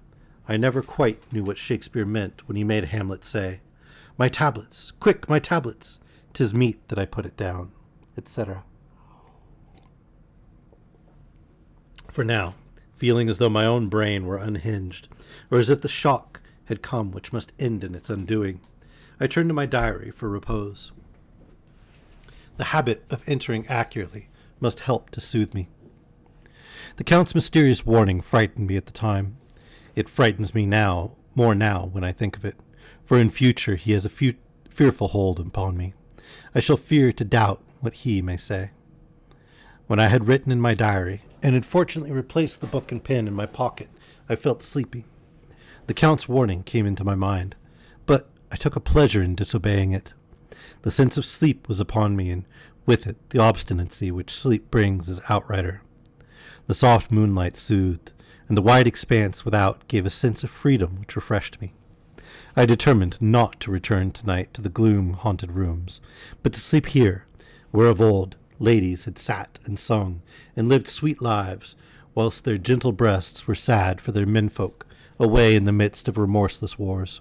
I never quite knew what Shakespeare meant when he made Hamlet say, "My tablets, quick, my tablets, 'tis meet that I put it down," etc. For now, feeling as though my own brain were unhinged, or as if the shock had come which must end in its undoing, I turned to my diary for repose. The habit of entering accurately must help to soothe me. The Count's mysterious warning frightened me at the time. It frightens me more now when I think of it, for in future he has a fearful hold upon me. I shall fear to doubt what he may say. When I had written in my diary, and had fortunately replaced the book and pen in my pocket, I felt sleepy. The Count's warning came into my mind, but I took a pleasure in disobeying it. The sense of sleep was upon me, and with it the obstinacy which sleep brings as outrider. The soft moonlight soothed, and the wide expanse without gave a sense of freedom which refreshed me. I determined not to return tonight to the gloom-haunted rooms, but to sleep here, where of old ladies had sat and sung and lived sweet lives, whilst their gentle breasts were sad for their menfolk away in the midst of remorseless wars.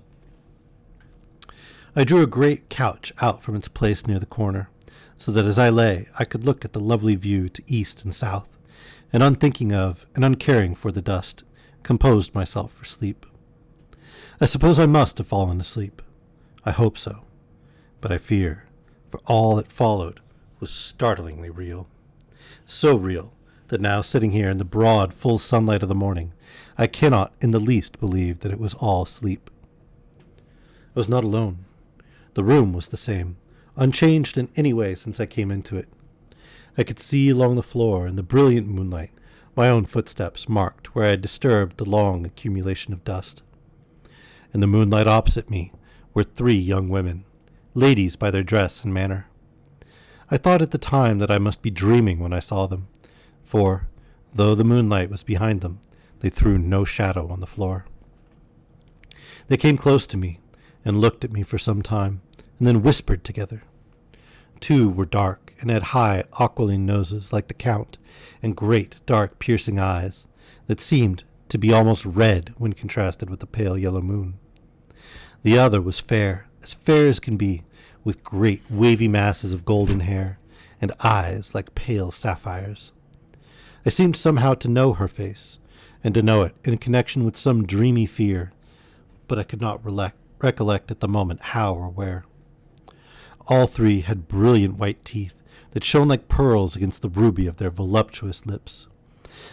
I drew a great couch out from its place near the corner, so that as I lay I could look at the lovely view to east and south, and unthinking of and uncaring for the dust, composed myself for sleep. I suppose I must have fallen asleep. I hope so, but I fear, for all that followed was startlingly real. So real that now, sitting here in the broad, full sunlight of the morning, I cannot in the least believe that it was all sleep. I was not alone. The room was the same, unchanged in any way since I came into it. I could see along the floor in the brilliant moonlight my own footsteps marked where I had disturbed the long accumulation of dust. In the moonlight opposite me were 3 young women, ladies by their dress and manner. I thought at the time that I must be dreaming when I saw them, for, though the moonlight was behind them, they threw no shadow on the floor. They came close to me and looked at me for some time, and then whispered together. 2 were dark and had high aquiline noses like the Count, and great dark piercing eyes that seemed to be almost red when contrasted with the pale yellow moon. The other was fair as can be, with great wavy masses of golden hair, and eyes like pale sapphires. I seemed somehow to know her face, and to know it in connection with some dreamy fear, but I could not recollect at the moment how or where. All 3 had brilliant white teeth that shone like pearls against the ruby of their voluptuous lips.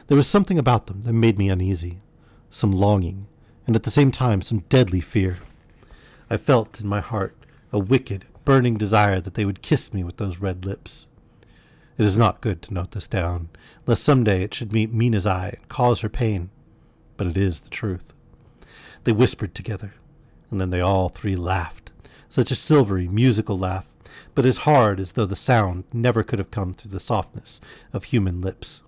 There was something about them that made me uneasy, some longing, and at the same time some deadly fear. I felt in my heart a wicked, burning desire that they would kiss me with those red lips. It is not good to note this down, lest some day it should meet Mina's eye and cause her pain, but it is the truth. They whispered together, and then they all 3 laughed, such a silvery, musical laugh, but as hard as though the sound never could have come through the softness of human lips.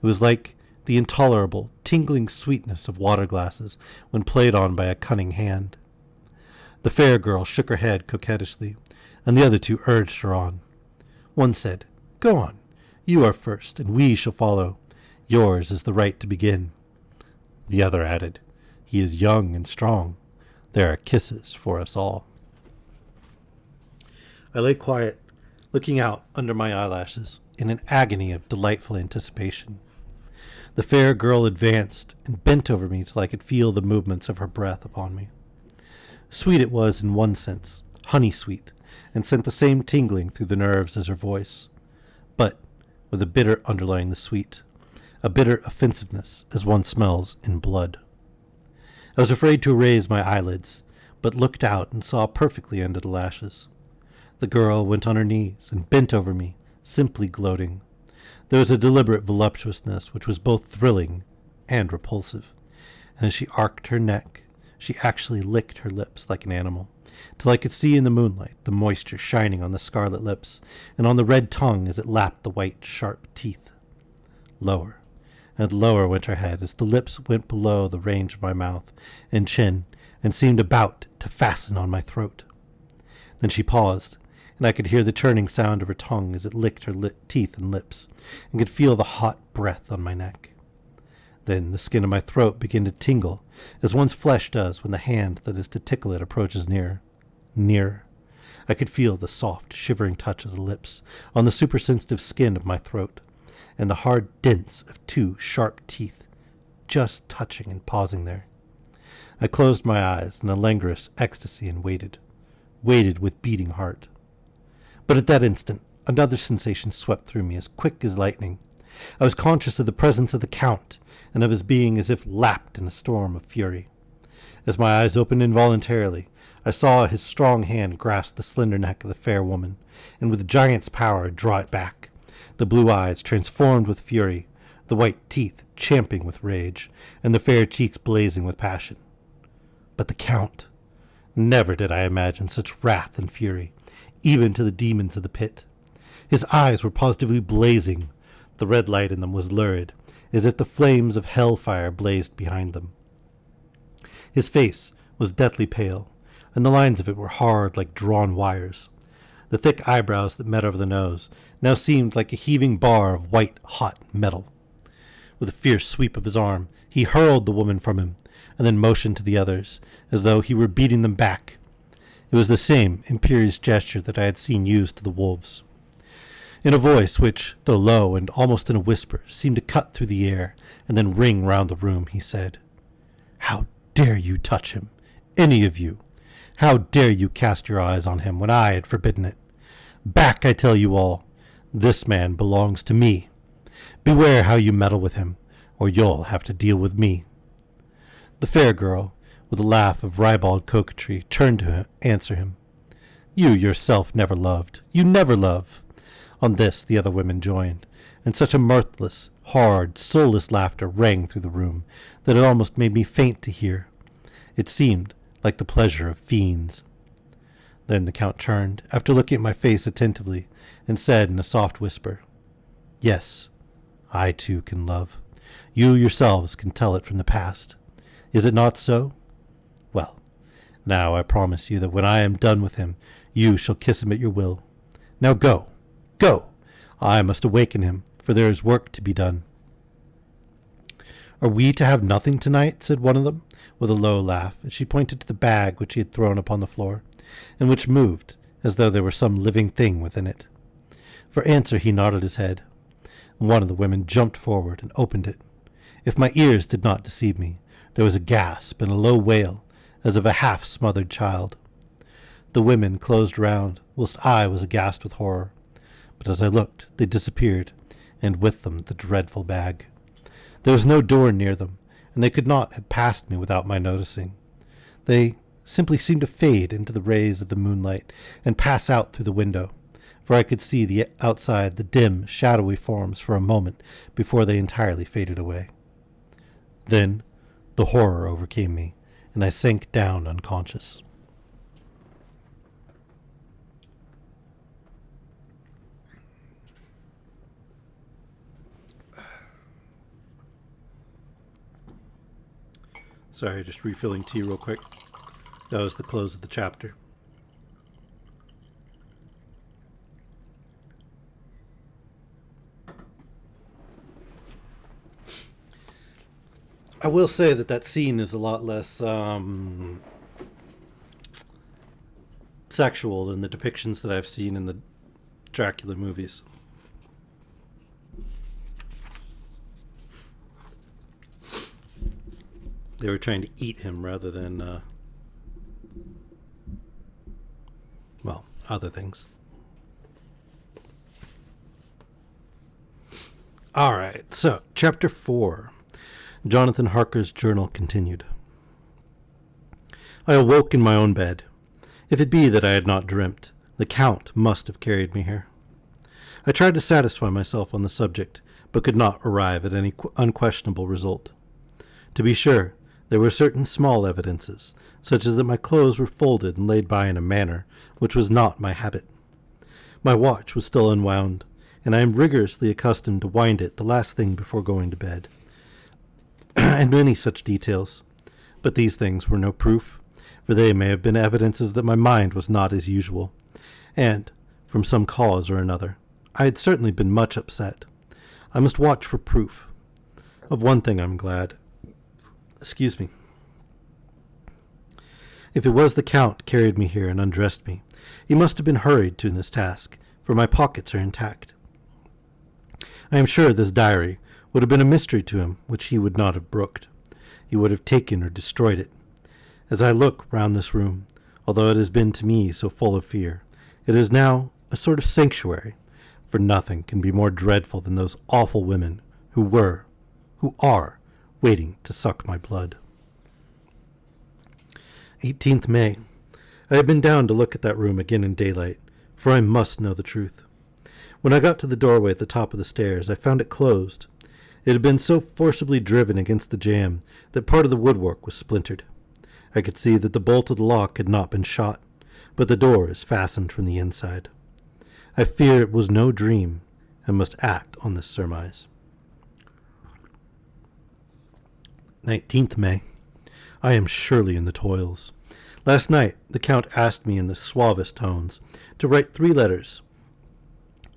It was like the intolerable, tingling sweetness of water glasses when played on by a cunning hand. The fair girl shook her head coquettishly, and the other 2 urged her on. One said, "Go on. You are first, and we shall follow. Yours is the right to begin." The other added, "He is young and strong. There are kisses for us all." I lay quiet, looking out under my eyelashes in an agony of delightful anticipation. The fair girl advanced and bent over me till I could feel the movements of her breath upon me. Sweet it was in one sense, honey-sweet, and sent the same tingling through the nerves as her voice, but with a bitter underlying the sweet, a bitter offensiveness as one smells in blood. I was afraid to raise my eyelids, but looked out and saw perfectly under the lashes. The girl went on her knees and bent over me, simply gloating. There was a deliberate voluptuousness which was both thrilling and repulsive, and as she arched her neck, she actually licked her lips like an animal, till I could see in the moonlight the moisture shining on the scarlet lips and on the red tongue as it lapped the white, sharp teeth. Lower and lower went her head as the lips went below the range of my mouth and chin and seemed about to fasten on my throat. Then she paused, and I could hear the turning sound of her tongue as it licked her teeth and lips, and could feel the hot breath on my neck. Then the skin of my throat began to tingle, as one's flesh does when the hand that is to tickle it approaches nearer. Nearer. I could feel the soft, shivering touch of the lips on the supersensitive skin of my throat, and the hard dents of 2 sharp teeth, just touching and pausing there. I closed my eyes in a languorous ecstasy and waited with beating heart. But at that instant, another sensation swept through me as quick as lightning. I was conscious of the presence of the Count, and of his being as if lapped in a storm of fury. As my eyes opened involuntarily, I saw his strong hand grasp the slender neck of the fair woman, and with giant's power draw it back, the blue eyes transformed with fury, the white teeth champing with rage, and the fair cheeks blazing with passion. But the Count! Never did I imagine such wrath and fury, even to the demons of the pit. His eyes were positively blazing. The red light in them was lurid, as if the flames of hellfire blazed behind them. His face was deathly pale, and the lines of it were hard like drawn wires. The thick eyebrows that met over the nose now seemed like a heaving bar of white, hot metal. With a fierce sweep of his arm, he hurled the woman from him, and then motioned to the others, as though he were beating them back. It was the same imperious gesture that I had seen used to the wolves. In a voice which, though low and almost in a whisper, seemed to cut through the air and then ring round the room, he said, "How dare you touch him, any of you? How dare you cast your eyes on him when I had forbidden it? Back, I tell you all. This man belongs to me. Beware how you meddle with him, or you'll have to deal with me." The fair girl, with a laugh of ribald coquetry, turned to answer him. "You yourself never loved. You never love." On this the other women joined, and such a mirthless, hard, soulless laughter rang through the room that it almost made me faint to hear. It seemed like the pleasure of fiends. Then the Count turned, after looking at my face attentively, and said in a soft whisper, "Yes, I too can love. You yourselves can tell it from the past. Is it not so? Well, now I promise you that when I am done with him, you shall kiss him at your will. Now go, go! I must awaken him, for there is work to be done." "Are we to have nothing tonight?" said one of them, with a low laugh, as she pointed to the bag which he had thrown upon the floor, and which moved as though there were some living thing within it. For answer he nodded his head. One of the women jumped forward and opened it. If my ears did not deceive me, there was a gasp and a low wail, as of a half-smothered child. The women closed round, whilst I was aghast with horror. But as I looked, they disappeared, and with them the dreadful bag. There was no door near them, and they could not have passed me without my noticing. They simply seemed to fade into the rays of the moonlight and pass out through the window, for I could see the outside the dim, shadowy forms for a moment before they entirely faded away. Then the horror overcame me, and I sank down unconscious. Sorry, just refilling tea real quick. That was the close of the chapter. I will say that scene is a lot less sexual than the depictions that I've seen in the Dracula movies. They were trying to eat him rather than, other things. All right, so Chapter 4. Jonathan Harker's journal continued. I awoke in my own bed. If it be that I had not dreamt, the Count must have carried me here. I tried to satisfy myself on the subject, but could not arrive at any unquestionable result. To be sure, there were certain small evidences, such as that my clothes were folded and laid by in a manner which was not my habit. My watch was still unwound, and I am rigorously accustomed to wind it the last thing before going to bed, and many such details. But these things were no proof, for they may have been evidences that my mind was not as usual, and, from some cause or another, I had certainly been much upset. I must watch for proof. Of one thing I'm glad. Excuse me. If it was the Count carried me here and undressed me, he must have been hurried to this task, for my pockets are intact. I am sure this diary would have been a mystery to him which he would not have brooked. He would have taken or destroyed it. As I look round this room, although it has been to me so full of fear, it is now a sort of sanctuary, for nothing can be more dreadful than those awful women who are, waiting to suck my blood. 18th May. I had been down to look at that room again in daylight, for I must know the truth. When I got to the doorway at the top of the stairs, I found it closed. It had been so forcibly driven against the jamb that part of the woodwork was splintered. I could see that the bolt of the lock had not been shot, but the door is fastened from the inside. I fear it was no dream, and must act on this surmise. 19th May. I am surely in the toils. Last night the Count asked me in the suavest tones to write 3 letters.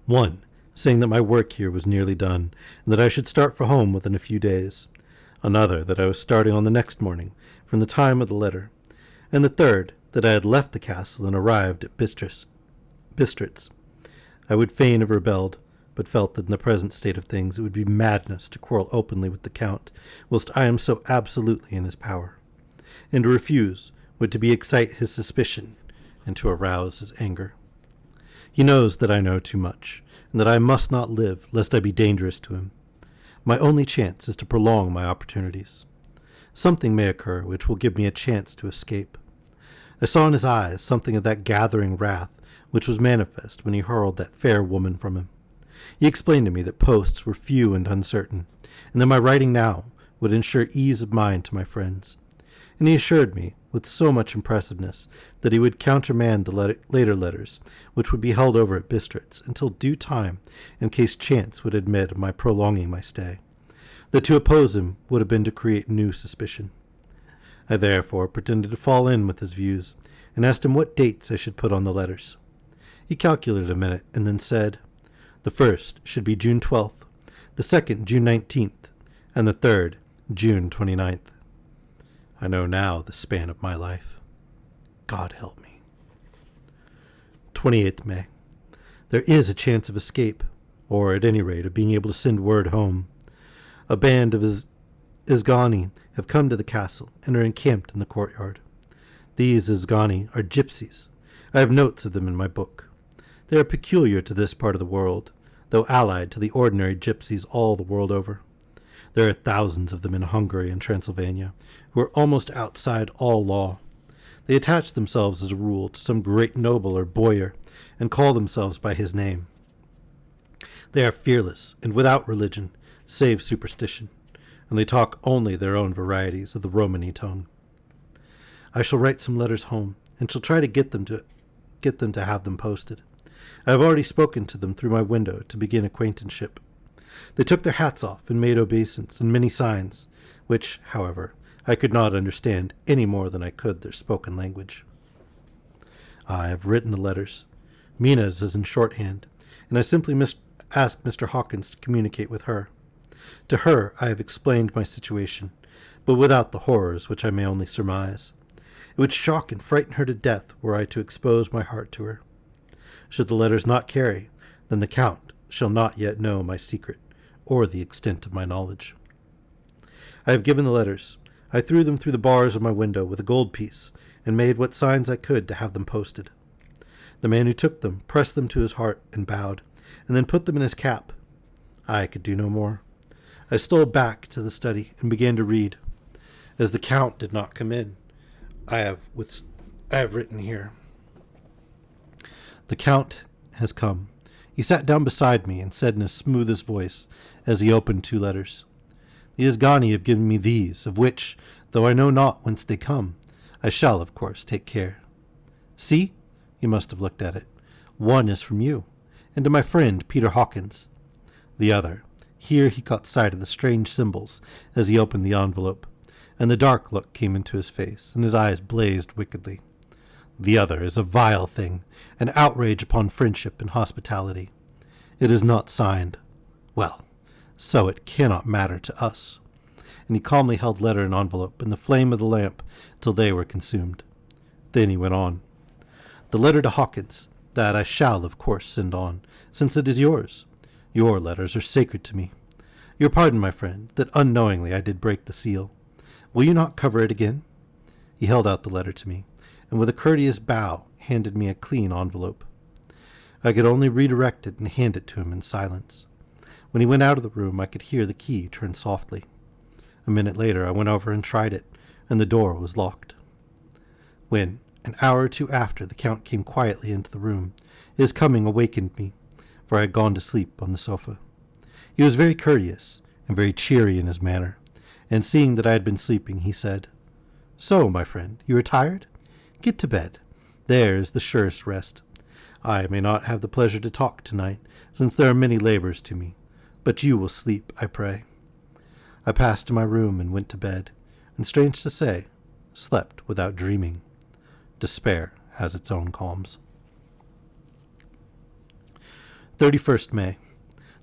One, saying that my work here was nearly done, and that I should start for home within a few days. Another, that I was starting on the next morning, from the time of the letter. And the third, that I had left the castle and arrived at Bistritz. I would fain have rebelled, but felt that in the present state of things it would be madness to quarrel openly with the Count, whilst I am so absolutely in his power. And to refuse would to be excite his suspicion, and to arouse his anger. He knows that I know too much, and that I must not live, lest I be dangerous to him. My only chance is to prolong my opportunities. Something may occur which will give me a chance to escape. I saw in his eyes something of that gathering wrath which was manifest when he hurled that fair woman from him. He explained to me that posts were few and uncertain, and that my writing now would ensure ease of mind to my friends. And he assured me, with so much impressiveness, that he would countermand the later letters, which would be held over at Bistritz until due time, in case chance would admit of my prolonging my stay. That to oppose him would have been to create new suspicion. I therefore pretended to fall in with his views, and asked him what dates I should put on the letters. He calculated a minute, and then said, "The first should be June 12th, the second June 19th, and the third June 29th. I know now the span of my life. God help me. 28th May. There is a chance of escape, or at any rate of being able to send word home. A band of Izgani have come to the castle and are encamped in the courtyard. These Izgani are gypsies. I have notes of them in my book. They are peculiar to this part of the world, though allied to the ordinary gypsies all the world over. There are thousands of them in Hungary and Transylvania, who are almost outside all law. They attach themselves as a rule to some great noble or boyar, and call themselves by his name. They are fearless and without religion, save superstition, and they talk only their own varieties of the Romany tongue. I shall write some letters home, and shall try to get them to have them posted. I have already spoken to them through my window to begin acquaintanceship. They took their hats off and made obeisance and many signs, which, however, I could not understand any more than I could their spoken language. I have written the letters. Mina's is in shorthand, and I simply asked Mr. Hawkins to communicate with her. To her I have explained my situation, but without the horrors which I may only surmise. It would shock and frighten her to death were I to expose my heart to her. Should the letters not carry, then the Count shall not yet know my secret, or the extent of my knowledge. I have given the letters. I threw them through the bars of my window with a gold piece, and made what signs I could to have them posted. The man who took them pressed them to his heart and bowed, and then put them in his cap. I could do no more. I stole back to the study and began to read. As the Count did not come in, I have written here. The Count has come. He sat down beside me and said in his smoothest voice, as he opened 2 letters, "The Izgani have given me these, of which, though I know not whence they come, I shall, of course, take care. See," you must have looked at it, "one is from you, and to my friend Peter Hawkins. The other," here he caught sight of the strange symbols as he opened the envelope, and the dark look came into his face, and his eyes blazed wickedly. "The other is a vile thing, an outrage upon friendship and hospitality. It is not signed. Well, so it cannot matter to us." And he calmly held letter and envelope in the flame of the lamp till they were consumed. Then he went on. "The letter to Hawkins, that I shall, of course, send on, since it is yours. Your letters are sacred to me. Your pardon, my friend, that unknowingly I did break the seal. Will you not cover it again?" He held out the letter to me, and with a courteous bow handed me a clean envelope. I could only redirect it and hand it to him in silence. When he went out of the room, I could hear the key turn softly. A minute later, I went over and tried it, and the door was locked. When, an hour or 2 after, the Count came quietly into the room, his coming awakened me, for I had gone to sleep on the sofa. He was very courteous and very cheery in his manner, and seeing that I had been sleeping, he said, So, my friend, you are tired? Get to bed. There is the surest rest. I may not have the pleasure to talk tonight, since there are many labors to me, but you will sleep, I pray. I passed to my room and went to bed, and strange to say, slept without dreaming. Despair has its own calms. 31st May.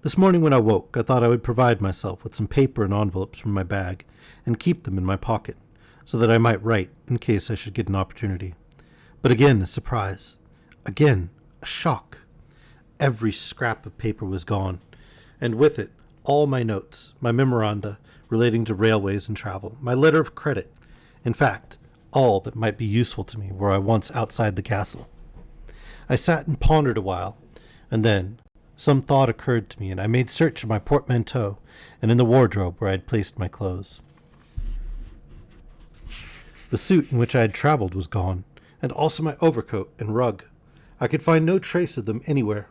This morning when I woke, I thought I would provide myself with some paper and envelopes from my bag and keep them in my pocket, so that I might write in case I should get an opportunity. But again a surprise. Again a shock. Every scrap of paper was gone, and with it all my notes, my memoranda relating to railways and travel, my letter of credit. In fact, all that might be useful to me were I once outside the castle. I sat and pondered a while, and then some thought occurred to me, and I made search of my portmanteau and in the wardrobe where I had placed my clothes. The suit in which I had traveled was gone, and also my overcoat and rug. I could find no trace of them anywhere.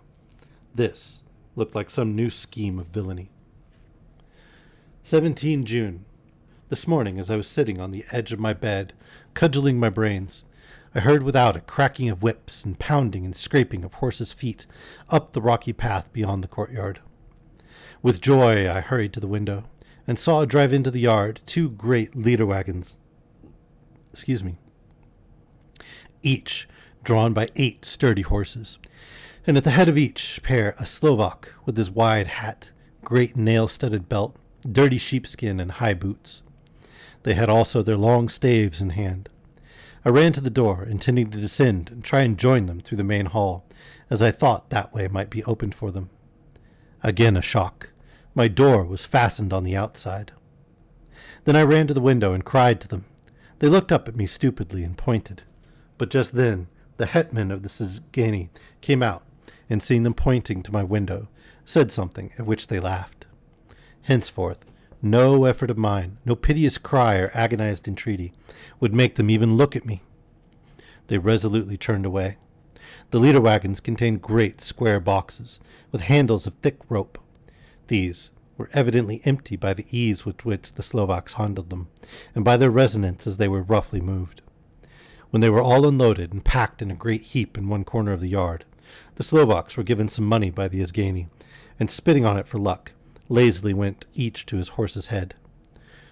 This looked like some new scheme of villainy. 17 June. This morning, as I was sitting on the edge of my bed, cudgeling my brains, I heard without a cracking of whips and pounding and scraping of horses' feet up the rocky path beyond the courtyard. With joy I hurried to the window, and saw drive into the yard 2 great leader wagons. Each drawn by 8 sturdy horses, and at the head of each pair a Slovak with his wide hat, great nail-studded belt, dirty sheepskin, and high boots. They had also their long staves in hand. I ran to the door, intending to descend and try and join them through the main hall, as I thought that way might be opened for them. Again a shock. My door was fastened on the outside. Then I ran to the window and cried to them. They looked up at me stupidly and pointed. But just then the hetman of the Szgany came out, and seeing them pointing to my window, said something at which they laughed. Henceforth, no effort of mine, no piteous cry or agonized entreaty, would make them even look at me. They resolutely turned away. The leader wagons contained great square boxes, with handles of thick rope. These were evidently empty by the ease with which the Slovaks handled them, and by their resonance as they were roughly moved. When they were all unloaded and packed in a great heap in one corner of the yard, the Slovaks were given some money by the Szgany, and spitting on it for luck, lazily went each to his horse's head.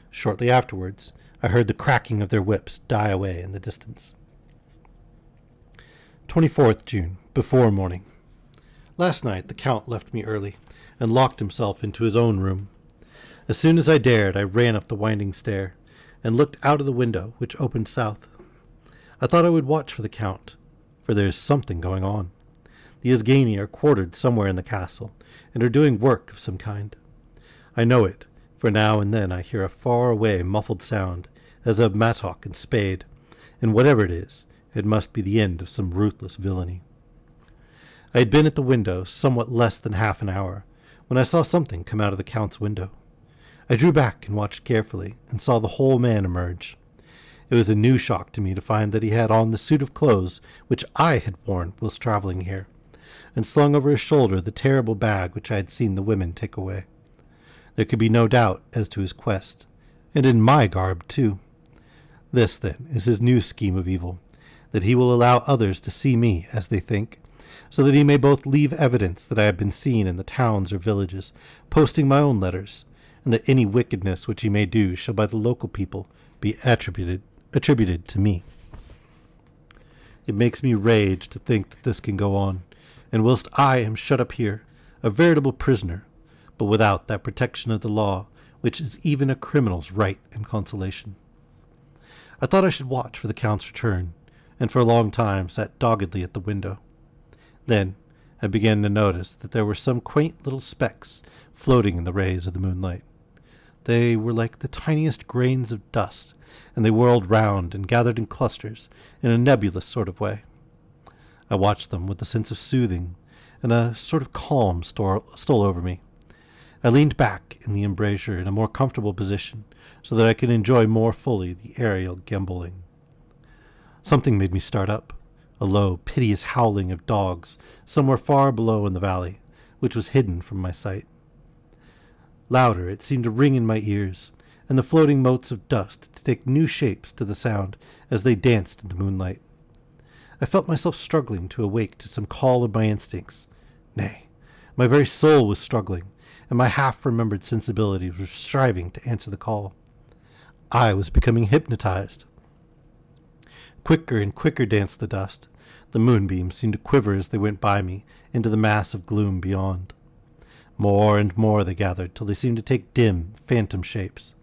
Shortly afterwards, I heard the cracking of their whips die away in the distance. 24th June, before morning. Last night the Count left me early, and locked himself into his own room. As soon as I dared, I ran up the winding stair, and looked out of the window, which opened south. I thought I would watch for the Count, for there is something going on. The Szgany are quartered somewhere in the castle, and are doing work of some kind. I know it, for now and then I hear a far-away muffled sound, as of mattock and spade, and whatever it is, it must be the end of some ruthless villainy. I had been at the window somewhat less than half an hour, when I saw something come out of the Count's window. I drew back and watched carefully, and saw the whole man emerge. It was a new shock to me to find that he had on the suit of clothes which I had worn whilst travelling here, and slung over his shoulder the terrible bag which I had seen the women take away. There could be no doubt as to his quest, and in my garb too. This, then, is his new scheme of evil, that he will allow others to see me as they think, so that he may both leave evidence that I have been seen in the towns or villages, posting my own letters, and that any wickedness which he may do shall by the local people be attributed to me. It makes me rage to think that this can go on, and whilst I am shut up here, a veritable prisoner, but without that protection of the law which is even a criminal's right and consolation. I thought I should watch for the Count's return, and for a long time sat doggedly at the window. Then I began to notice that there were some quaint little specks floating in the rays of the moonlight. They were like the tiniest grains of dust, and they whirled round and gathered in clusters in a nebulous sort of way. I watched them with a sense of soothing, and a sort of calm stole over me. I leaned back in the embrasure in a more comfortable position, so that I could enjoy more fully the aerial gambolling. Something made me start up, a low, piteous howling of dogs somewhere far below in the valley, which was hidden from my sight. Louder it seemed to ring in my ears, and the floating motes of dust to take new shapes to the sound as they danced in the moonlight. I felt myself struggling to awake to some call of my instincts. Nay, my very soul was struggling, and my half-remembered sensibilities were striving to answer the call. I was becoming hypnotized. Quicker and quicker danced the dust. The moonbeams seemed to quiver as they went by me into the mass of gloom beyond. More and more they gathered till they seemed to take dim, phantom shapes.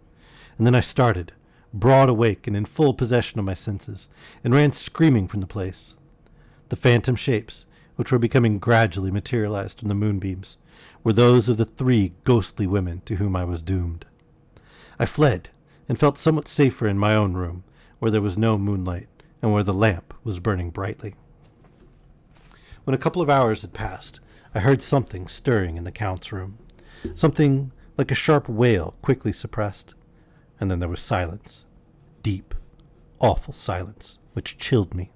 And then I started, broad awake and in full possession of my senses, and ran screaming from the place. The phantom shapes, which were becoming gradually materialized from the moonbeams, were those of the 3 ghostly women to whom I was doomed. I fled, and felt somewhat safer in my own room, where there was no moonlight, and where the lamp was burning brightly. When a couple of hours had passed, I heard something stirring in the Count's room, something like a sharp wail quickly suppressed, and then there was silence, deep, awful silence, which chilled me.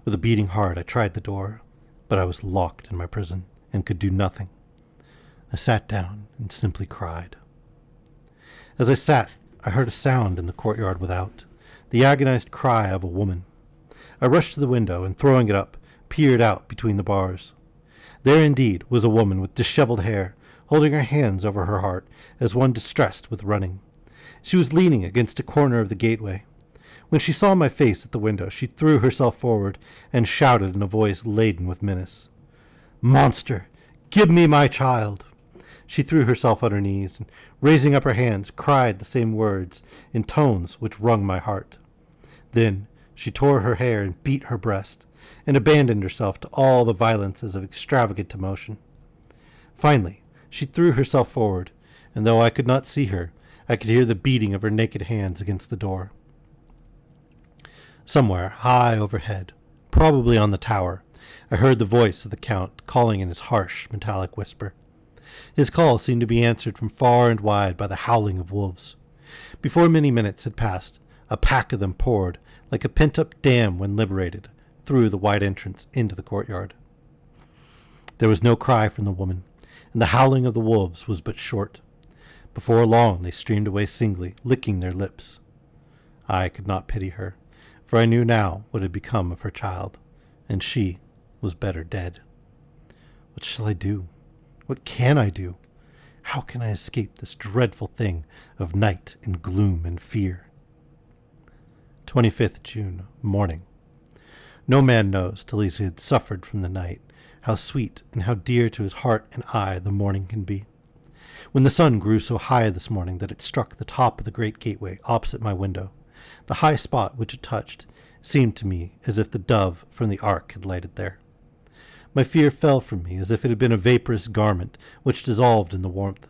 With a beating heart I tried the door, but I was locked in my prison and could do nothing. I sat down and simply cried. As I sat, I heard a sound in the courtyard without, the agonized cry of a woman. I rushed to the window and, throwing it up, peered out between the bars. There indeed was a woman with disheveled hair, holding her hands over her heart as one distressed with running. She was leaning against a corner of the gateway. When she saw my face at the window, she threw herself forward and shouted in a voice laden with menace, "Monster, give me my child!" She threw herself on her knees and, raising up her hands, cried the same words in tones which wrung my heart. Then she tore her hair and beat her breast, and abandoned herself to all the violences of extravagant emotion. Finally, she threw herself forward, and though I could not see her, I could hear the beating of her naked hands against the door. Somewhere high overhead, probably on the tower, I heard the voice of the Count calling in his harsh, metallic whisper. His call seemed to be answered from far and wide by the howling of wolves. Before many minutes had passed, a pack of them poured, like a pent-up dam when liberated, through the wide entrance into the courtyard. There was no cry from the woman, and the howling of the wolves was but short. Before long they streamed away singly, licking their lips. I could not pity her, for I knew now what had become of her child, and she was better dead. What shall I do? What can I do? How can I escape this dreadful thing of night and gloom and fear? 25th June, morning. No man knows, till he had suffered from the night, how sweet and how dear to his heart and eye the morning can be. When the sun grew so high this morning that it struck the top of the great gateway opposite my window, the high spot which it touched seemed to me as if the dove from the ark had lighted there. My fear fell from me as if it had been a vaporous garment which dissolved in the warmth.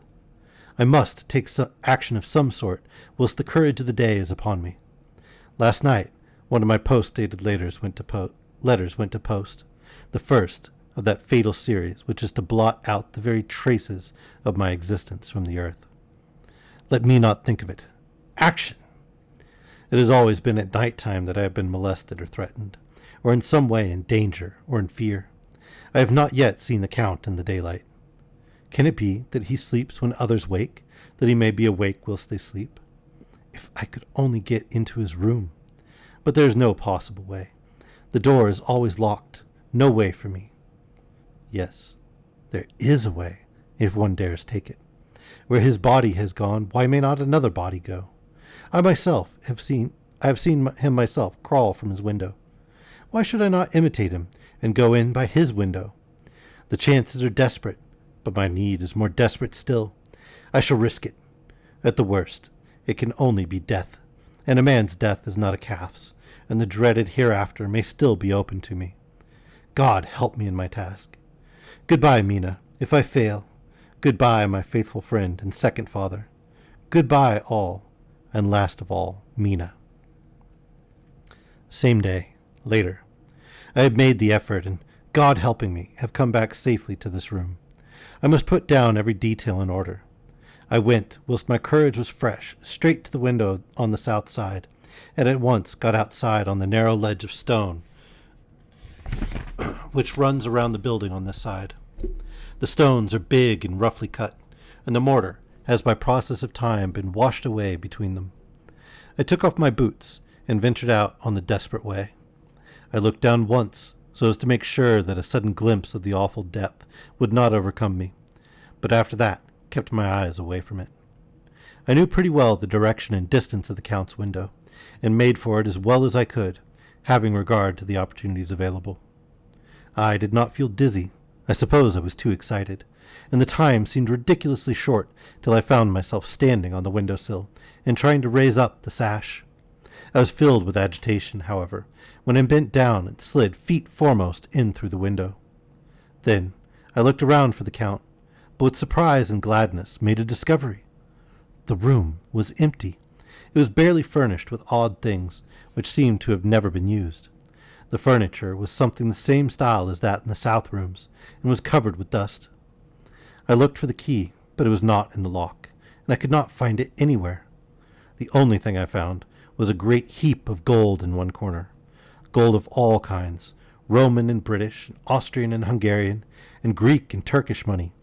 I must take action of some sort whilst the courage of the day is upon me. Last night, one of my post-dated letters went to post, the first of that fatal series which is to blot out the very traces of my existence from the earth. Let me not think of it. Action! It has always been at night time that I have been molested or threatened, or in some way in danger or in fear. I have not yet seen the Count in the daylight. Can it be that he sleeps when others wake, that he may be awake whilst they sleep? If I could only get into his room! But there is no possible way. The door is always locked. No way for me. Yes, there is a way, if one dares take it. Where his body has gone, why may not another body go? I have seen him myself crawl from his window. Why should I not imitate him and go in by his window? The chances are desperate, but my need is more desperate still. I shall risk it. At the worst, it can only be death, and a man's death is not a calf's, and the dreaded hereafter may still be open to me. God help me in my task. Goodbye, Mina, if I fail. Goodbye, my faithful friend and second father. Goodbye, all, and last of all, Mina. Same day, later. I have made the effort, and God helping me, have come back safely to this room. I must put down every detail in order. I went, whilst my courage was fresh, straight to the window on the south side, and at once got outside on the narrow ledge of stone which runs around the building on this side. The stones are big and roughly cut, and the mortar has by process of time been washed away between them. I took off my boots and ventured out on the desperate way. I looked down once, so as to make sure that a sudden glimpse of the awful depth would not overcome me, but after that kept my eyes away from it. I knew pretty well the direction and distance of the Count's window, and made for it as well as I could, having regard to the opportunities available. I did not feel dizzy. I suppose I was too excited, and the time seemed ridiculously short till I found myself standing on the windowsill and trying to raise up the sash. I was filled with agitation, however, when I bent down and slid feet foremost in through the window. Then I looked around for the Count, but with surprise and gladness made a discovery. The room was empty. It was barely furnished with odd things which seemed to have never been used. The furniture was something the same style as that in the south rooms, and was covered with dust. I looked for the key, but it was not in the lock, and I could not find it anywhere. The only thing I found was a great heap of gold in one corner. Gold of all kinds, Roman and British, and Austrian and Hungarian, and Greek and Turkish money,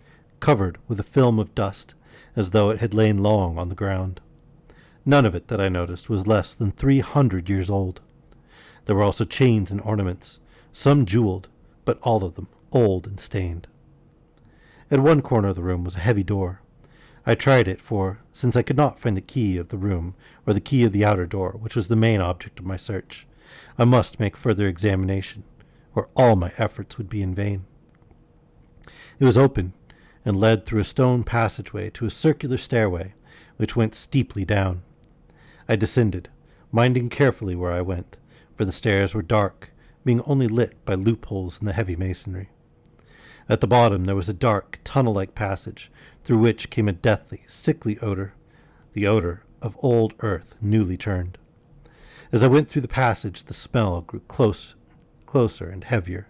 covered with a film of dust, as though it had lain long on the ground. None of it that I noticed was less than 300 years old. There were also chains and ornaments, some jeweled, but all of them old and stained. At one corner of the room was a heavy door. I tried it, for, since I could not find the key of the room or the key of the outer door, which was the main object of my search, I must make further examination, or all my efforts would be in vain. It was open, and led through a stone passageway to a circular stairway, which went steeply down. I descended, minding carefully where I went, for the stairs were dark, being only lit by loopholes in the heavy masonry. At the bottom there was a dark, tunnel-like passage, through which came a deathly, sickly odor, the odor of old earth newly turned. As I went through the passage, the smell grew closer and heavier.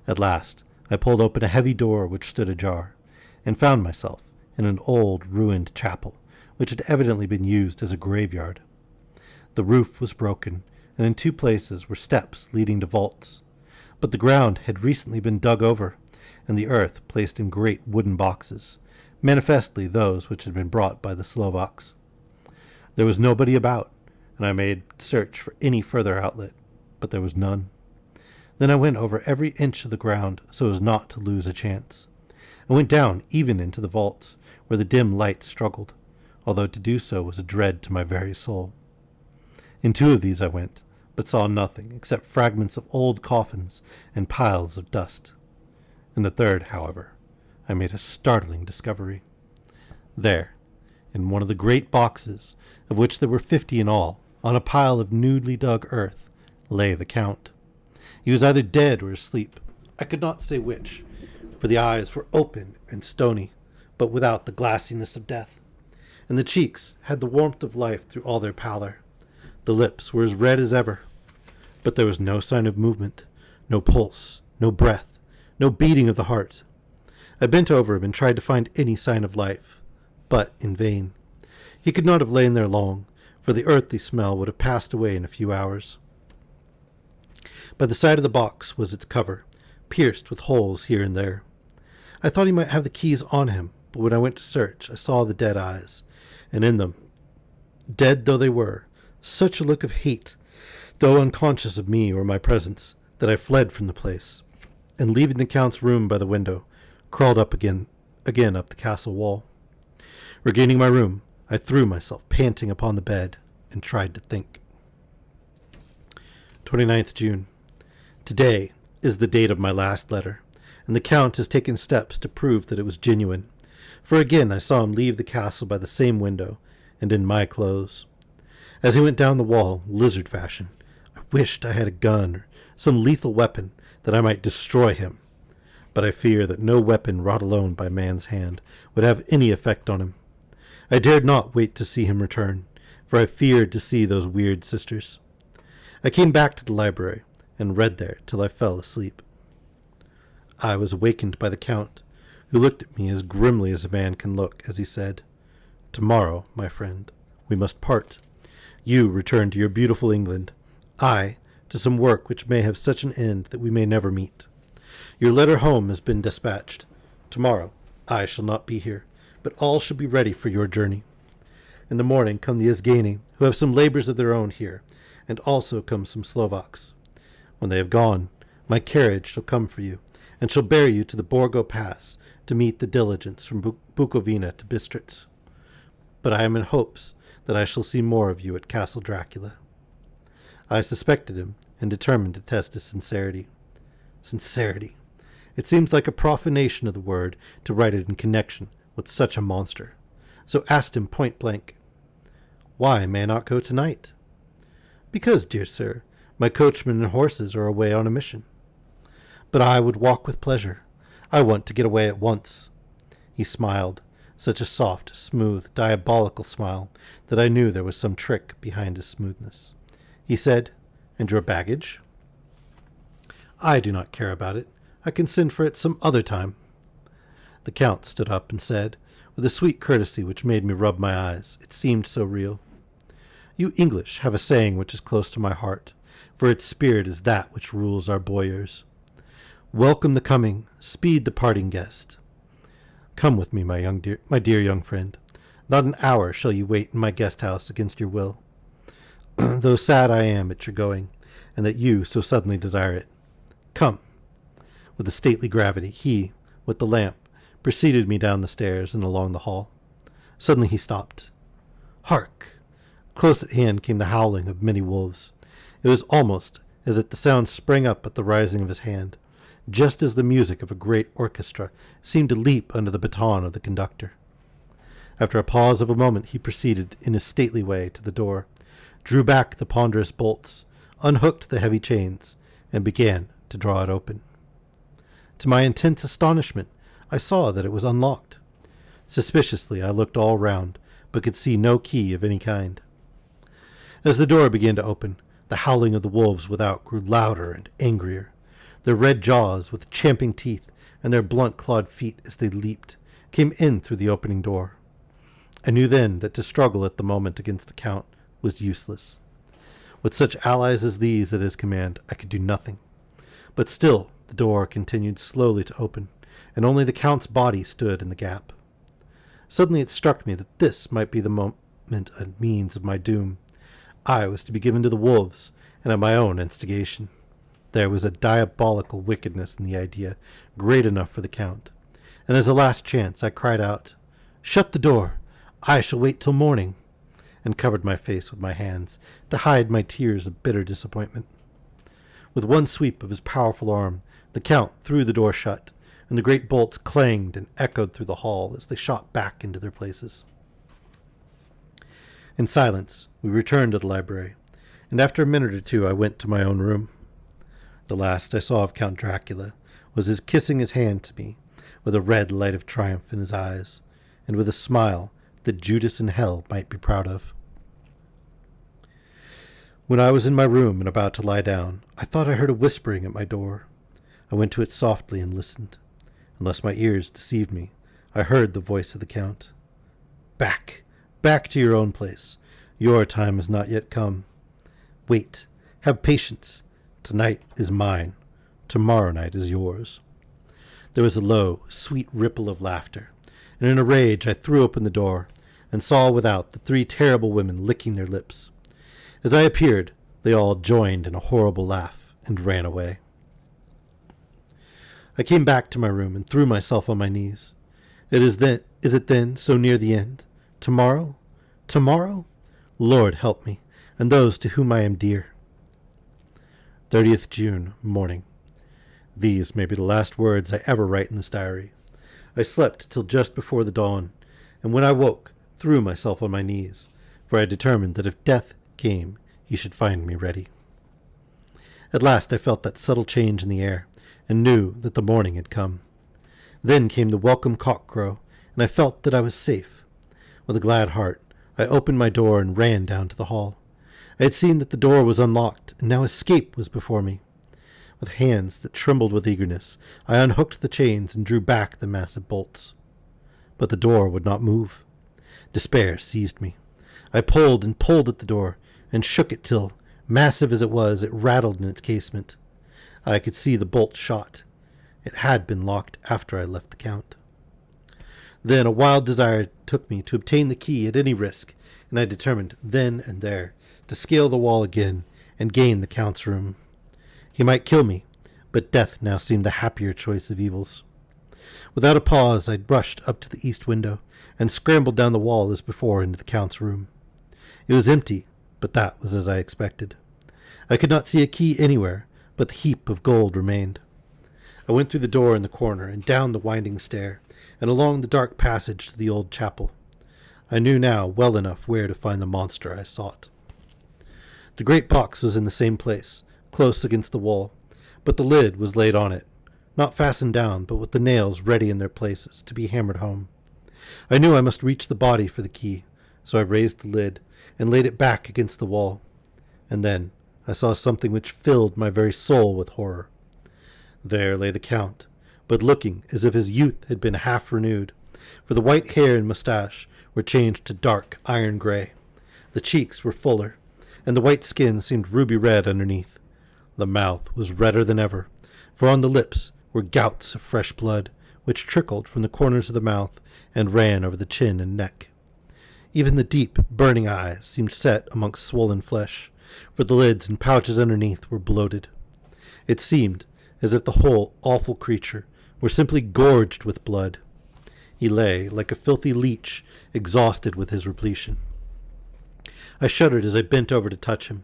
At last I pulled open a heavy door which stood ajar, and found myself in an old, ruined chapel, which had evidently been used as a graveyard. The roof was broken, and in two places were steps leading to vaults, but the ground had recently been dug over, and the earth placed in great wooden boxes, manifestly those which had been brought by the Slovaks. There was nobody about, and I made search for any further outlet, but there was none. Then I went over every inch of the ground so as not to lose a chance. I went down even into the vaults, where the dim light struggled, although to do so was a dread to my very soul. In two of these I went, but saw nothing except fragments of old coffins and piles of dust. In the third, however, I made a startling discovery. There, in one of the great boxes, of which there were 50 in all, on a pile of newly dug earth, lay the Count. He was either dead or asleep. I could not say which, for the eyes were open and stony, but without the glassiness of death, and the cheeks had the warmth of life through all their pallor. The lips were as red as ever, but there was no sign of movement, no pulse, no breath, no beating of the heart. I bent over him and tried to find any sign of life, but in vain. He could not have lain there long, for the earthly smell would have passed away in a few hours. By the side of the box was its cover, pierced with holes here and there. I thought he might have the keys on him, but when I went to search, I saw the dead eyes, and in them, dead though they were, such a look of hate, though unconscious of me or my presence, that I fled from the place, and leaving the Count's room by the window, crawled up again up the castle wall. Regaining my room, I threw myself panting upon the bed and tried to think. 29th June. Today is the date of my last letter, and the Count has taken steps to prove that it was genuine, for again I saw him leave the castle by the same window, and in my clothes. As he went down the wall, lizard fashion, I wished I had a gun or some lethal weapon that I might destroy him, but I fear that no weapon wrought alone by man's hand would have any effect on him. I dared not wait to see him return, for I feared to see those weird sisters. I came back to the library and read there till I fell asleep. I was awakened by the Count, who looked at me as grimly as a man can look, as he said, "Tomorrow, my friend, we must part. You return to your beautiful England, I to some work which may have such an end that we may never meet. Your letter home has been dispatched. Tomorrow I shall not be here, but all shall be ready for your journey. In the morning come the Isgani, who have some labors of their own here, and also come some Slovaks. When they have gone, my carriage shall come for you, and shall bear you to the Borgo Pass to meet the diligence from Bukovina to Bistritz. But I am in hopes that I shall see more of you at Castle Dracula. I suspected him, and determined to test his sincerity. Sincerity. It seems like a profanation of the word to write it in connection with such a monster. So asked him point blank, "Why may I not go tonight?" "Because, dear sir, my coachman and horses are away on a mission." "But I would walk with pleasure. I want to get away at once." He smiled, such a soft, smooth, diabolical smile that I knew there was some trick behind his smoothness. He said, "And your baggage?" "I do not care about it. I can send for it some other time." The Count stood up and said, with a sweet courtesy which made me rub my eyes, it seemed so real, "You English have a saying which is close to my heart, for its spirit is that which rules our boyars. Welcome the coming, speed the parting guest. Come with me, my dear young friend. Not an hour shall you wait in my guest house against your will, though sad I am at your going, and that you so suddenly desire it. Come." With a stately gravity, he, with the lamp, preceded me down the stairs and along the hall. Suddenly he stopped. Hark! Close at hand came the howling of many wolves. It was almost as if the sound sprang up at the rising of his hand, just as the music of a great orchestra seemed to leap under the baton of the conductor. After a pause of a moment, he proceeded in his stately way to the door, drew back the ponderous bolts, unhooked the heavy chains, and began to draw it open. To my intense astonishment, I saw that it was unlocked. Suspiciously, I looked all round, but could see no key of any kind. As the door began to open, the howling of the wolves without grew louder and angrier. Their red jaws, with champing teeth, and their blunt-clawed feet as they leaped, came in through the opening door. I knew then that to struggle at the moment against the Count was useless. With such allies as these at his command, I could do nothing. But still the door continued slowly to open, and only the Count's body stood in the gap. Suddenly it struck me that this might be the moment and means of my doom. I was to be given to the wolves, and at my own instigation. There was a diabolical wickedness in the idea, great enough for the Count. And as a last chance, I cried out, "Shut the door! I shall wait till morning," and covered my face with my hands to hide my tears of bitter disappointment. With one sweep of his powerful arm, the Count threw the door shut, and the great bolts clanged and echoed through the hall as they shot back into their places. In silence, we returned to the library, and after a minute or two I went to my own room. The last I saw of Count Dracula was his kissing his hand to me, with a red light of triumph in his eyes, and with a smile that Judas in hell might be proud of. When I was in my room and about to lie down, I thought I heard a whispering at my door. I went to it softly and listened. Unless my ears deceived me, I heard the voice of the Count. "Back, back to your own place. Your time has not yet come. Wait, have patience. Tonight is mine. Tomorrow night is yours." There was a low, sweet ripple of laughter, and in a rage I threw open the door, and saw without the three terrible women licking their lips. As I appeared, they all joined in a horrible laugh, and ran away. I came back to my room, and threw myself on my knees. Is it then so near the end? Tomorrow? Tomorrow? Lord help me, and those to whom I am dear. 30th June, morning. These may be the last words I ever write in this diary. I slept till just before the dawn, and when I woke, threw myself on my knees, for I determined that if death came, he should find me ready. At last I felt that subtle change in the air, and knew that the morning had come. Then came the welcome cock-crow, and I felt that I was safe. With a glad heart, I opened my door and ran down to the hall. I had seen that the door was unlocked, and now escape was before me. With hands that trembled with eagerness, I unhooked the chains and drew back the massive bolts. But the door would not move. Despair seized me. I pulled and pulled at the door, and shook it till, massive as it was, it rattled in its casement. I could see the bolt shot. It had been locked after I left the Count. Then a wild desire took me to obtain the key at any risk, and I determined then and there to scale the wall again and gain the Count's room. He might kill me, but death now seemed the happier choice of evils. Without a pause, I rushed up to the east window and scrambled down the wall as before into the Count's room. It was empty, but that was as I expected. I could not see a key anywhere, but the heap of gold remained. I went through the door in the corner and down the winding stair and along the dark passage to the old chapel. I knew now well enough where to find the monster I sought. The great box was in the same place, close against the wall, but the lid was laid on it, not fastened down, but with the nails ready in their places to be hammered home. I knew I must reach the body for the key, so I raised the lid and laid it back against the wall. And then I saw something which filled my very soul with horror. There lay the Count, but looking as if his youth had been half renewed, for the white hair and mustache were changed to dark iron gray. The cheeks were fuller, and the white skin seemed ruby red underneath. The mouth was redder than ever, for on the lips were gouts of fresh blood, which trickled from the corners of the mouth and ran over the chin and neck. Even the deep, burning eyes seemed set amongst swollen flesh, for the lids and pouches underneath were bloated. It seemed as if the whole awful creature were simply gorged with blood. He lay like a filthy leech, exhausted with his repletion. I shuddered as I bent over to touch him,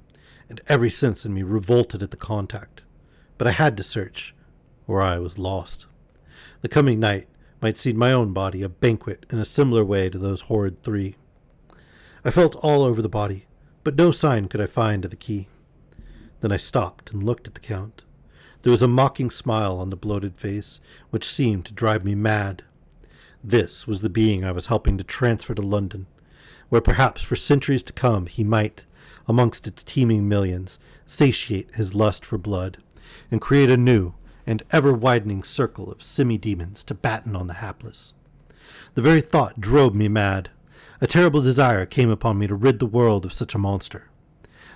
and every sense in me revolted at the contact. But I had to search, or I was lost. The coming night might see my own body a banquet in a similar way to those horrid three. I felt all over the body, but no sign could I find of the key. Then I stopped and looked at the Count. There was a mocking smile on the bloated face, which seemed to drive me mad. This was the being I was helping to transfer to London, where perhaps for centuries to come he might, amongst its teeming millions, satiate his lust for blood, and create a new and ever-widening circle of semi-demons to batten on the hapless. The very thought drove me mad. A terrible desire came upon me to rid the world of such a monster.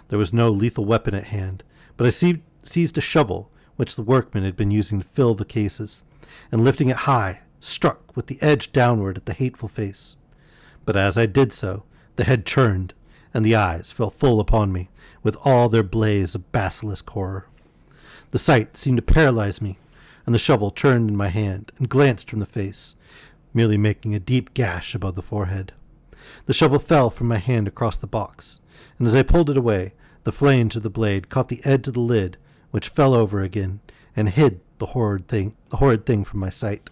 There was no lethal weapon at hand, but I seized a shovel which the workmen had been using to fill the cases, and lifting it high, struck with the edge downward at the hateful face. But as I did so, the head churned, and the eyes fell full upon me, with all their blaze of basilisk horror. The sight seemed to paralyze me, and the shovel turned in my hand and glanced from the face, merely making a deep gash above the forehead. The shovel fell from my hand across the box, and as I pulled it away, the flange of the blade caught the edge of the lid, which fell over again, and hid the horrid thing from my sight.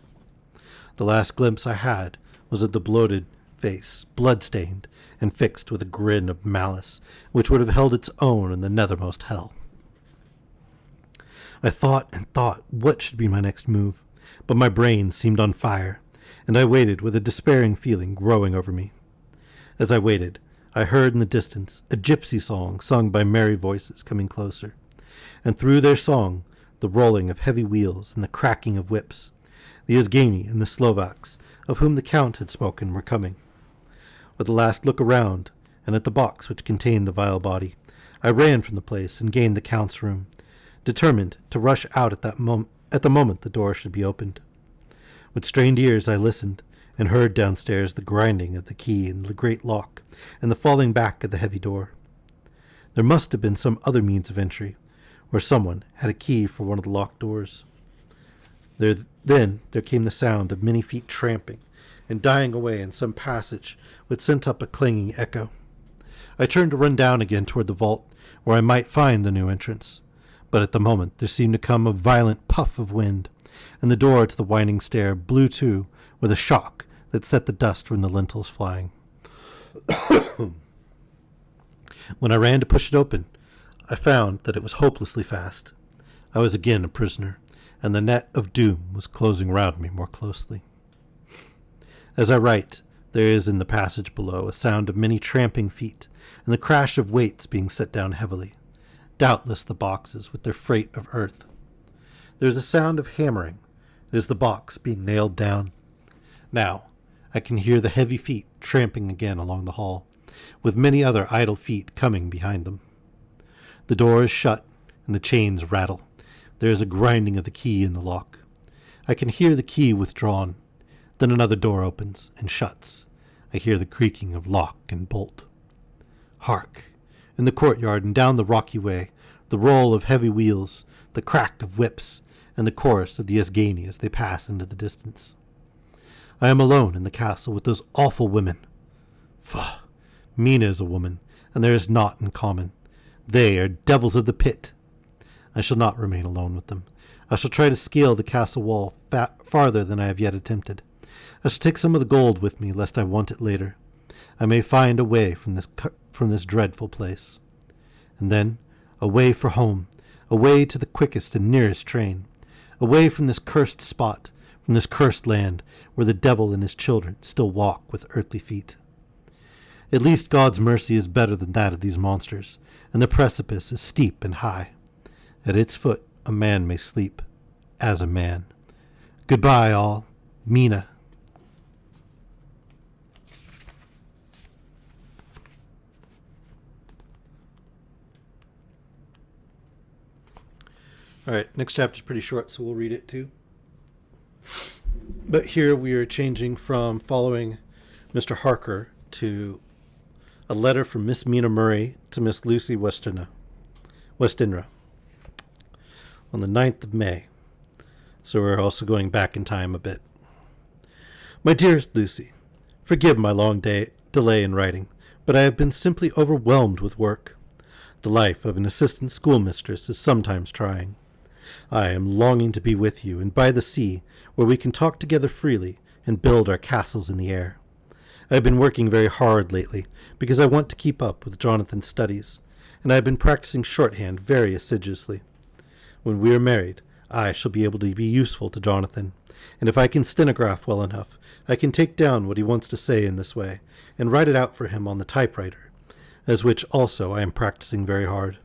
The last glimpse I had was of the bloated face, blood-stained, and fixed with a grin of malice, which would have held its own in the nethermost hell. I thought and thought what should be my next move, but my brain seemed on fire, and I waited with a despairing feeling growing over me. As I waited, I heard in the distance a gypsy song sung by merry voices coming closer, and through their song the rolling of heavy wheels and the cracking of whips. The Yezgani and the Slovaks, of whom the Count had spoken, were coming. With a last look around, and at the box which contained the vile body, I ran from the place and gained the Count's room, determined to rush out at the moment the door should be opened. With strained ears I listened, and heard downstairs the grinding of the key in the great lock, and the falling back of the heavy door. There must have been some other means of entry, or someone had a key for one of the locked doors. Then there came the sound of many feet tramping, and dying away in some passage which sent up a clanging echo. I turned to run down again toward the vault, where I might find the new entrance, but at the moment there seemed to come a violent puff of wind, and the door to the winding stair blew to with a shock that set the dust from the lintels flying. When I ran to push it open, I found that it was hopelessly fast. I was again a prisoner, and the net of doom was closing round me more closely. As I write, there is in the passage below a sound of many tramping feet, and the crash of weights being set down heavily, doubtless the boxes with their freight of earth. There is a sound of hammering. It is the box being nailed down. Now I can hear the heavy feet tramping again along the hall, with many other idle feet coming behind them. The door is shut, and the chains rattle. There is a grinding of the key in the lock. I can hear the key withdrawn. Then another door opens and shuts. I hear the creaking of lock and bolt. Hark! In the courtyard and down the rocky way, the roll of heavy wheels, the crack of whips, and the chorus of the Asgani as they pass into the distance. I am alone in the castle with those awful women. Faugh! Mina is a woman, and there is naught in common. They are devils of the pit. I shall not remain alone with them. I shall try to scale the castle wall farther than I have yet attempted. I shall take some of the gold with me, lest I want it later. I may find a way from this dreadful place. And then, away for home, away to the quickest and nearest train, away from this cursed spot, from this cursed land, where the devil and his children still walk with earthly feet. At least God's mercy is better than that of these monsters, and the precipice is steep and high. At its foot a man may sleep, as a man. Goodbye, all. Mina. All right, next chapter is pretty short, so we'll read it too. But here we are changing from following Mr. Harker to a letter from Miss Mina Murray to Miss Lucy Westinra on the 9th of May. So we're also going back in time a bit. My dearest Lucy, forgive my long delay in writing, but I have been simply overwhelmed with work. The life of an assistant schoolmistress is sometimes trying. I am longing to be with you and by the sea, where we can talk together freely and build our castles in the air. I have been working very hard lately because I want to keep up with Jonathan's studies, and I have been practicing shorthand very assiduously. When we are married, I shall be able to be useful to Jonathan, and if I can stenograph well enough, I can take down what he wants to say in this way and write it out for him on the typewriter, as which also I am practicing very hard.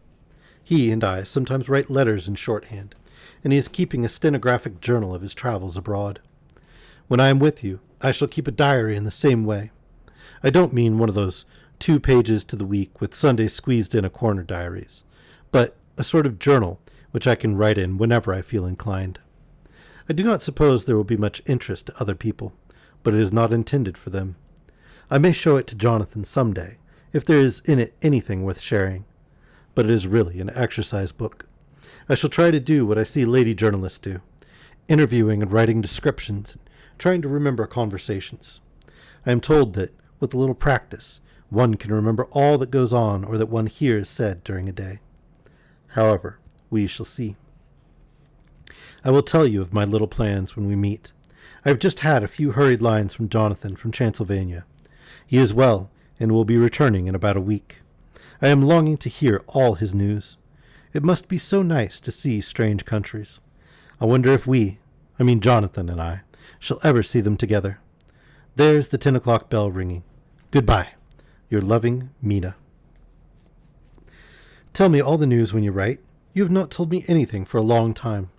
He and I sometimes write letters in shorthand, and he is keeping a stenographic journal of his travels abroad. When I am with you, I shall keep a diary in the same way. I don't mean one of those 2 pages to the week with Sundays squeezed in a corner diaries, but a sort of journal which I can write in whenever I feel inclined. I do not suppose there will be much interest to other people, but it is not intended for them. I may show it to Jonathan some day, if there is in it anything worth sharing, but it is really an exercise book. I shall try to do what I see lady journalists do, interviewing and writing descriptions, and trying to remember conversations. I am told that, with a little practice, one can remember all that goes on or that one hears said during a day. However, we shall see. I will tell you of my little plans when we meet. I have just had a few hurried lines from Jonathan from Transylvania. He is well, and will be returning in about a week. I am longing to hear all his news. It must be so nice to see strange countries. I wonder if Jonathan and I, shall ever see them together. There's the 10 o'clock bell ringing. Goodbye. Your loving Mina. Tell me all the news when you write. You have not told me anything for a long time.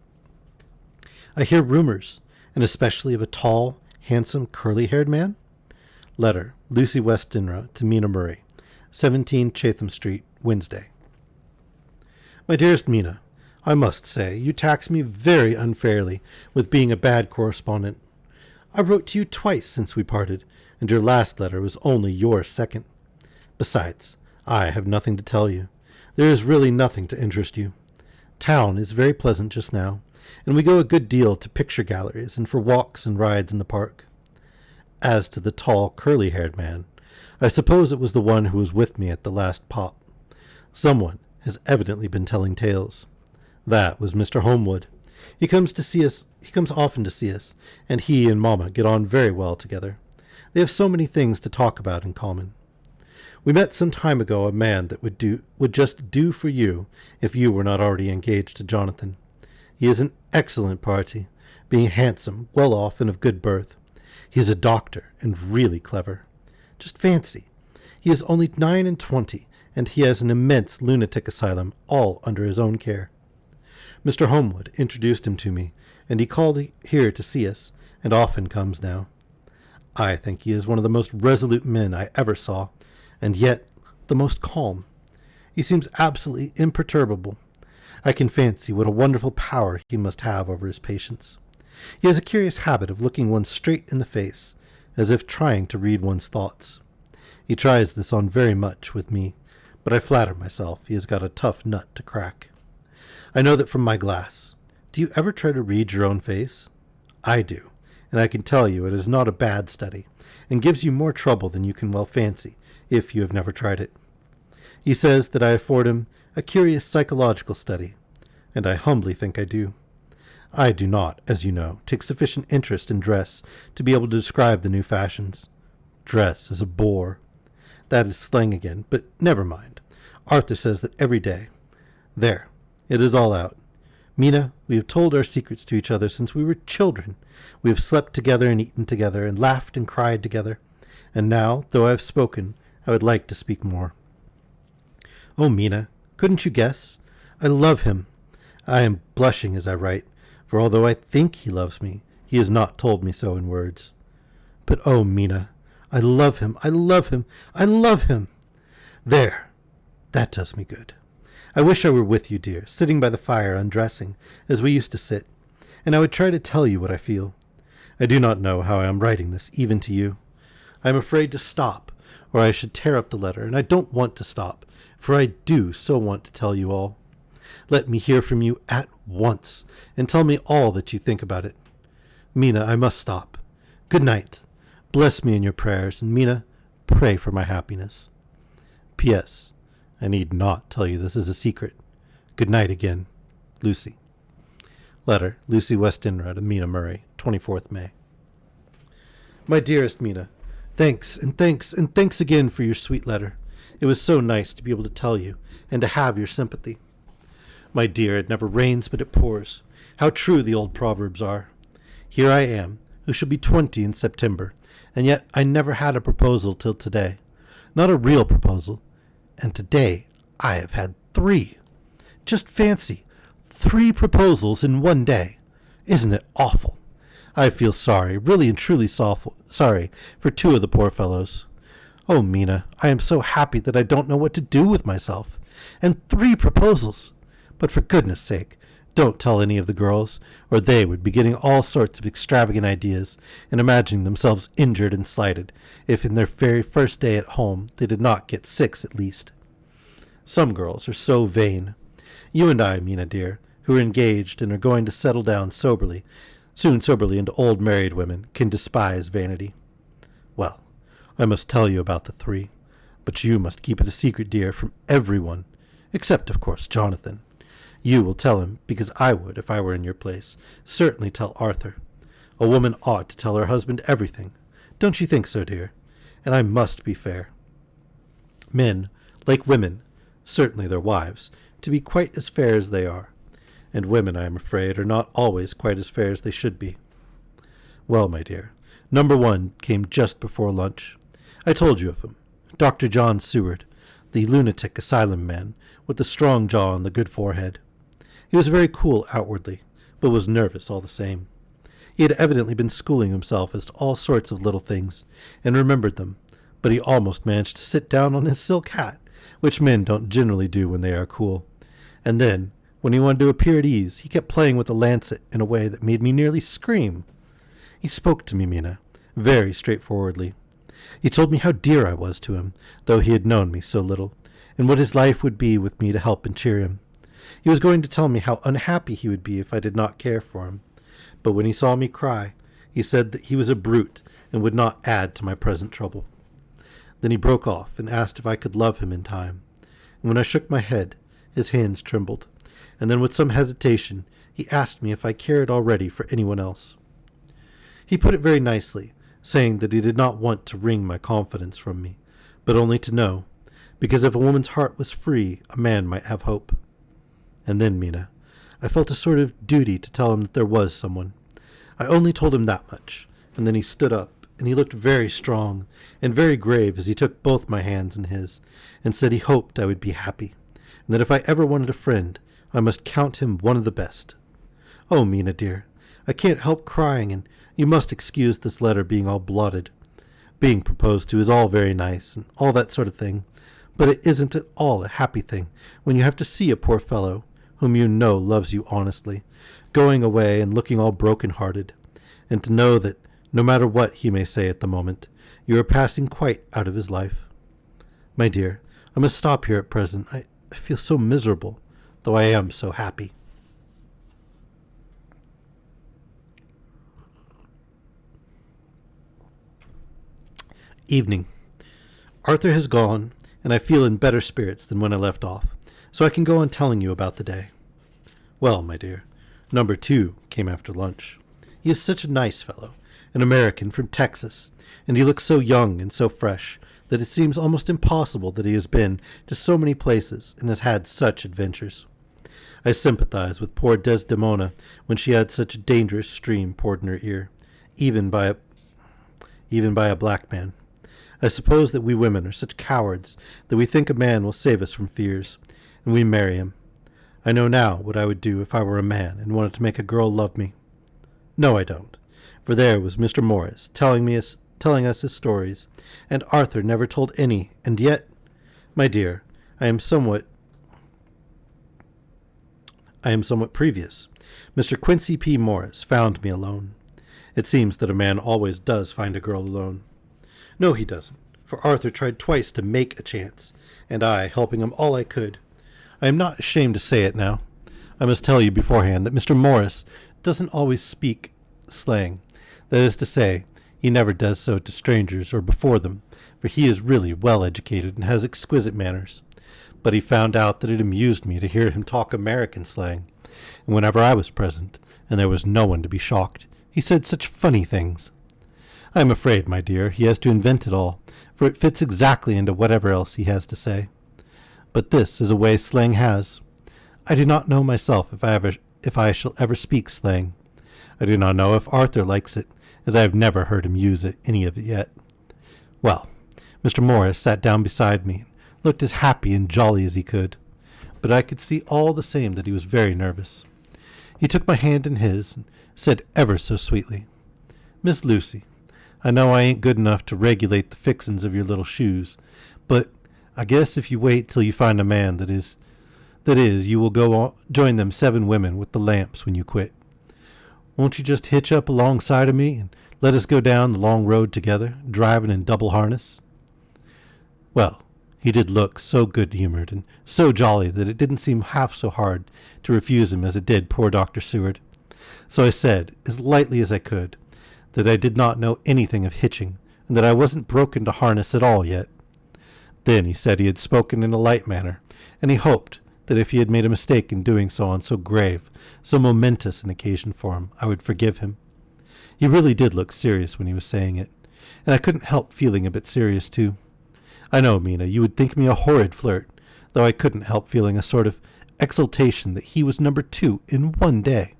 I hear rumors, and especially of a tall, handsome, curly-haired man. Letter, Lucy Westinra to Mina Murray, 17 Chatham Street, Wednesday. My dearest Mina, I must say, you tax me very unfairly with being a bad correspondent. I wrote to you twice since we parted, and your last letter was only your second. Besides, I have nothing to tell you. There is really nothing to interest you. Town is very pleasant just now, and we go a good deal to picture galleries and for walks and rides in the park. As to the tall, curly-haired man, I suppose it was the one who was with me at the last pop. Someone has evidently been telling tales. That was Mr. Homewood. He comes often to see us, and he and Mamma get on very well together. They have so many things to talk about in common. We met some time ago a man that would just do for you if you were not already engaged to Jonathan. He is an excellent party, being handsome, well off, and of good birth. He is a doctor, and really clever. Just fancy. He is only 29, and he has an immense lunatic asylum all under his own care. Mr. Homewood introduced him to me, and he called here to see us, and often comes now. I think he is one of the most resolute men I ever saw, and yet the most calm. He seems absolutely imperturbable. I can fancy what a wonderful power he must have over his patients. He has a curious habit of looking one straight in the face, as if trying to read one's thoughts. He tries this on very much with me, but I flatter myself he has got a tough nut to crack. I know that from my glass. Do you ever try to read your own face? I do, and I can tell you it is not a bad study, and gives you more trouble than you can well fancy, if you have never tried it. He says that I afford him a curious psychological study, and I humbly think I do. I do not, as you know, take sufficient interest in dress to be able to describe the new fashions. Dress is a bore. That is slang again, but never mind. Arthur says that every day. There, it is all out. Mina, we have told our secrets to each other since we were children. We have slept together and eaten together and laughed and cried together. And now, though I have spoken, I would like to speak more. Oh, Mina, couldn't you guess? I love him. I am blushing as I write, for although I think he loves me, he has not told me so in words. But oh, Mina, I love him, I love him, I love him. There, that does me good. I wish I were with you, dear, sitting by the fire undressing, as we used to sit, and I would try to tell you what I feel. I do not know how I am writing this, even to you. I am afraid to stop, or I should tear up the letter, and I don't want to stop, for I do so want to tell you all. Let me hear from you at once, and tell me all that you think about it. Mina, I must stop. Good night. Bless me in your prayers, and Mina, pray for my happiness. P.S. I need not tell you this is a secret. Good night again. Lucy. Letter, Lucy Westinrod and Mina Murray, 24th May. My dearest Mina, thanks and thanks and thanks again for your sweet letter. It was so nice to be able to tell you, and to have your sympathy. My dear, it never rains but it pours. How true the old proverbs are. Here I am, who shall be 20 in September, and yet I never had a proposal till today. Not a real proposal. And today I have had 3. Just fancy, 3 proposals in one day. Isn't it awful? I feel sorry, really and truly sorry for 2 of the poor fellows. Oh, Mina, I am so happy that I don't know what to do with myself. And 3 proposals! But for goodness sake, don't tell any of the girls, or they would be getting all sorts of extravagant ideas, and imagining themselves injured and slighted, if in their very first day at home they did not get 6 at least. Some girls are so vain. You and I, Mina dear, who are engaged and are going to settle down soon soberly into old married women, can despise vanity. Well, I must tell you about the 3, but you must keep it a secret, dear, from everyone, except, of course, Jonathan. You will tell him, because I would, if I were in your place, certainly tell Arthur. A woman ought to tell her husband everything. Don't you think so, dear? And I must be fair. Men, like women, certainly their wives, to be quite as fair as they are. And women, I am afraid, are not always quite as fair as they should be. Well, my dear, number 1 came just before lunch. I told you of him. Dr. John Seward, the lunatic asylum man, with the strong jaw and the good forehead. He was very cool outwardly, but was nervous all the same. He had evidently been schooling himself as to all sorts of little things, and remembered them, but he almost managed to sit down on his silk hat, which men don't generally do when they are cool. And then, when he wanted to appear at ease, he kept playing with the lancet in a way that made me nearly scream. He spoke to me, Mina, very straightforwardly. He told me how dear I was to him, though he had known me so little, and what his life would be with me to help and cheer him. He was going to tell me how unhappy he would be if I did not care for him. But when he saw me cry, he said that he was a brute and would not add to my present trouble. Then he broke off and asked if I could love him in time. And when I shook my head, his hands trembled. And then with some hesitation, he asked me if I cared already for anyone else. He put it very nicely, saying that he did not want to wring my confidence from me, but only to know, because if a woman's heart was free, a man might have hope. And then, Mina, I felt a sort of duty to tell him that there was someone. I only told him that much, and then he stood up, and he looked very strong and very grave as he took both my hands in his, and said he hoped I would be happy, and that if I ever wanted a friend, I must count him one of the best. Oh, Mina dear, I can't help crying, and you must excuse this letter being all blotted. Being proposed to is all very nice, and all that sort of thing, but it isn't at all a happy thing when you have to see a poor fellow, whom you know loves you honestly, going away and looking all broken-hearted, and to know that, no matter what he may say at the moment, you are passing quite out of his life. My dear, I must stop here at present. I feel so miserable, though I am so happy. Evening. Arthur has gone, and I feel in better spirits than when I left off, so I can go on telling you about the day. Well, my dear, number 2 came after lunch. He is such a nice fellow, an American from Texas, and he looks so young and so fresh that it seems almost impossible that he has been to so many places and has had such adventures. I sympathize with poor Desdemona when she had such a dangerous stream poured in her ear, even by a black man. I suppose that we women are such cowards that we think a man will save us from fears, and we marry him. I know now what I would do if I were a man and wanted to make a girl love me. No, I don't, for there was Mr. Morris telling us his stories, and Arthur never told any, and yet, my dear, I am somewhat previous. Mr. Quincy P. Morris found me alone. It seems that a man always does find a girl alone. No, he doesn't, for Arthur tried twice to make a chance, and I, helping him all I could. I am not ashamed to say it now. I must tell you beforehand that Mr. Morris doesn't always speak slang. That is to say, he never does so to strangers or before them, for he is really well educated and has exquisite manners. But he found out that it amused me to hear him talk American slang, and whenever I was present, and there was no one to be shocked, he said such funny things. I am afraid, my dear, he has to invent it all, for it fits exactly into whatever else he has to say. But this is a way slang has. I do not know myself if I shall ever speak slang. I do not know if Arthur likes it, as I have never heard him use any of it yet. Well, Mr. Morris sat down beside me, and looked as happy and jolly as he could, but I could see all the same that he was very nervous. He took my hand in his, and said ever so sweetly, "Miss Lucy, I know I ain't good enough to regulate the fixin's of your little shoes, but I guess if you wait till you find a man that is, you will go on, join them 7 women with the lamps when you quit. Won't you just hitch up alongside of me and let us go down the long road together, driving in double harness?" Well, he did look so good-humored and so jolly that it didn't seem half so hard to refuse him as it did poor Dr. Seward. So I said, as lightly as I could, that I did not know anything of hitching, and that I wasn't broken to harness at all yet. Then he said he had spoken in a light manner, and he hoped that if he had made a mistake in doing so on so grave, so momentous an occasion for him, I would forgive him. He really did look serious when he was saying it, and I couldn't help feeling a bit serious too. I know, Mina, you would think me a horrid flirt, though I couldn't help feeling a sort of exultation that he was number 2 in one day.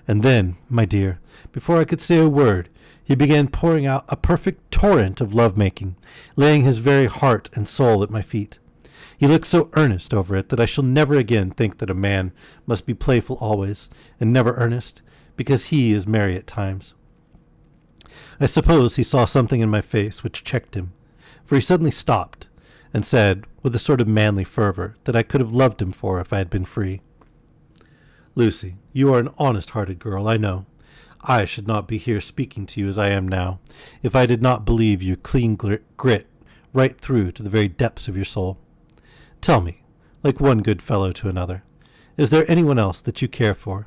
And then, my dear, before I could say a word, he began pouring out a perfect torrent of love-making, laying his very heart and soul at my feet. He looked so earnest over it that I shall never again think that a man must be playful always, and never earnest, because he is merry at times. I suppose he saw something in my face which checked him, for he suddenly stopped, and said, with a sort of manly fervor that I could have loved him for if I had been free, "Lucy, you are an honest-hearted girl, I know. I should not be here speaking to you as I am now, if I did not believe you clean grit right through to the very depths of your soul. Tell me, like one good fellow to another, is there anyone else that you care for?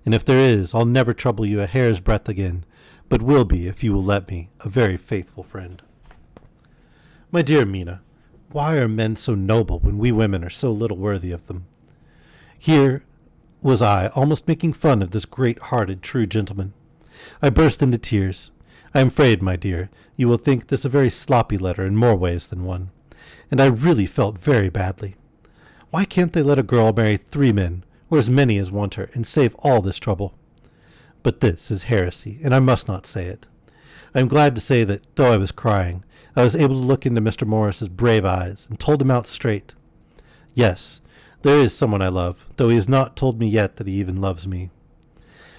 And if there is, I'll never trouble you a hair's breadth again, but will be, if you will let me, a very faithful friend." My dear Mina, why are men so noble when we women are so little worthy of them? Here was I, almost making fun of this great-hearted, true gentleman. I burst into tears. I am afraid, my dear, you will think this a very sloppy letter in more ways than one, and I really felt very badly. Why can't they let a girl marry 3 men, or as many as want her, and save all this trouble? But this is heresy, and I must not say it. I am glad to say that, though I was crying, I was able to look into Mr. Morris's brave eyes, and told him out straight. Yes, there is someone I love, though he has not told me yet that he even loves me.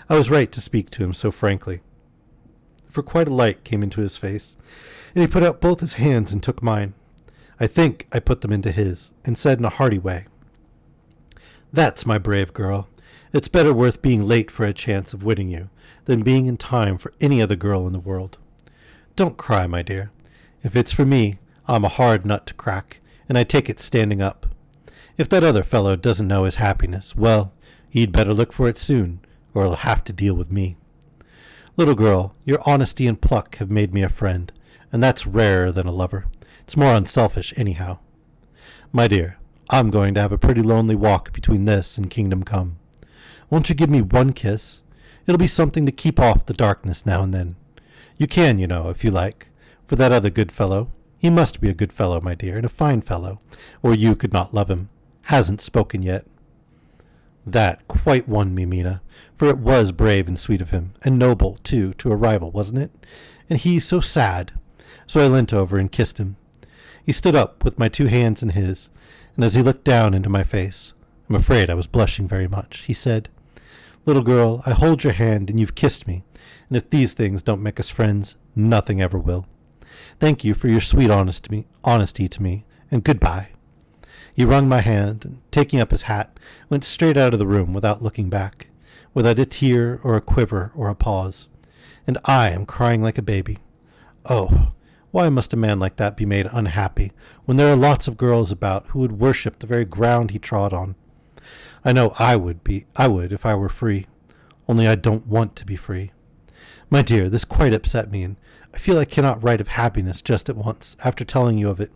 I was right to speak to him so frankly, for quite a light came into his face, and he put out both his hands and took mine. I think I put them into his, and said in a hearty way, That's my brave girl. It's better worth being late for a chance of winning you than being in time for any other girl in the world. Don't cry, my dear. If it's for me, I'm a hard nut to crack, and I take it standing up. If that other fellow doesn't know his happiness, well, he'd better look for it soon, or he'll have to deal with me. Little girl, your honesty and pluck have made me a friend, and that's rarer than a lover. It's more unselfish, anyhow. My dear, I'm going to have a pretty lonely walk between this and Kingdom Come. Won't you give me one kiss? It'll be something to keep off the darkness now and then. You can, you know, if you like. For that other good fellow, he must be a good fellow, my dear, and a fine fellow, or you could not love him. Hasn't spoken yet. That quite won me, Mina, for it was brave and sweet of him, and noble, too, to a rival, wasn't it? And he so sad. So I leant over and kissed him. He stood up with my 2 hands in his, and as he looked down into my face, I'm afraid I was blushing very much, he said, Little girl, I hold your hand, and you've kissed me, and if these things don't make us friends, nothing ever will. Thank you for your sweet honesty to me, and goodbye. He wrung my hand, and taking up his hat, went straight out of the room without looking back, without a tear or a quiver or a pause. And I am crying like a baby. Oh, why must a man like that be made unhappy when there are lots of girls about who would worship the very ground he trod on? I know I would if I were free, only I don't want to be free. My dear, this quite upset me, and I feel I cannot write of happiness just at once after telling you of it,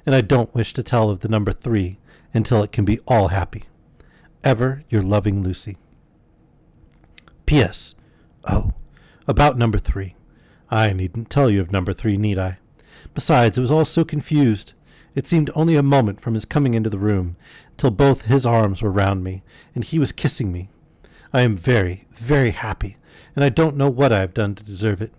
and I don't wish to tell of the number 3 until it can be all happy. Ever your loving Lucy. P.S. Oh, about number 3. I needn't tell you of number 3, need I? Besides, it was all so confused. It seemed only a moment from his coming into the room till both his arms were round me, and he was kissing me. I am very, very happy, and I don't know what I have done to deserve it.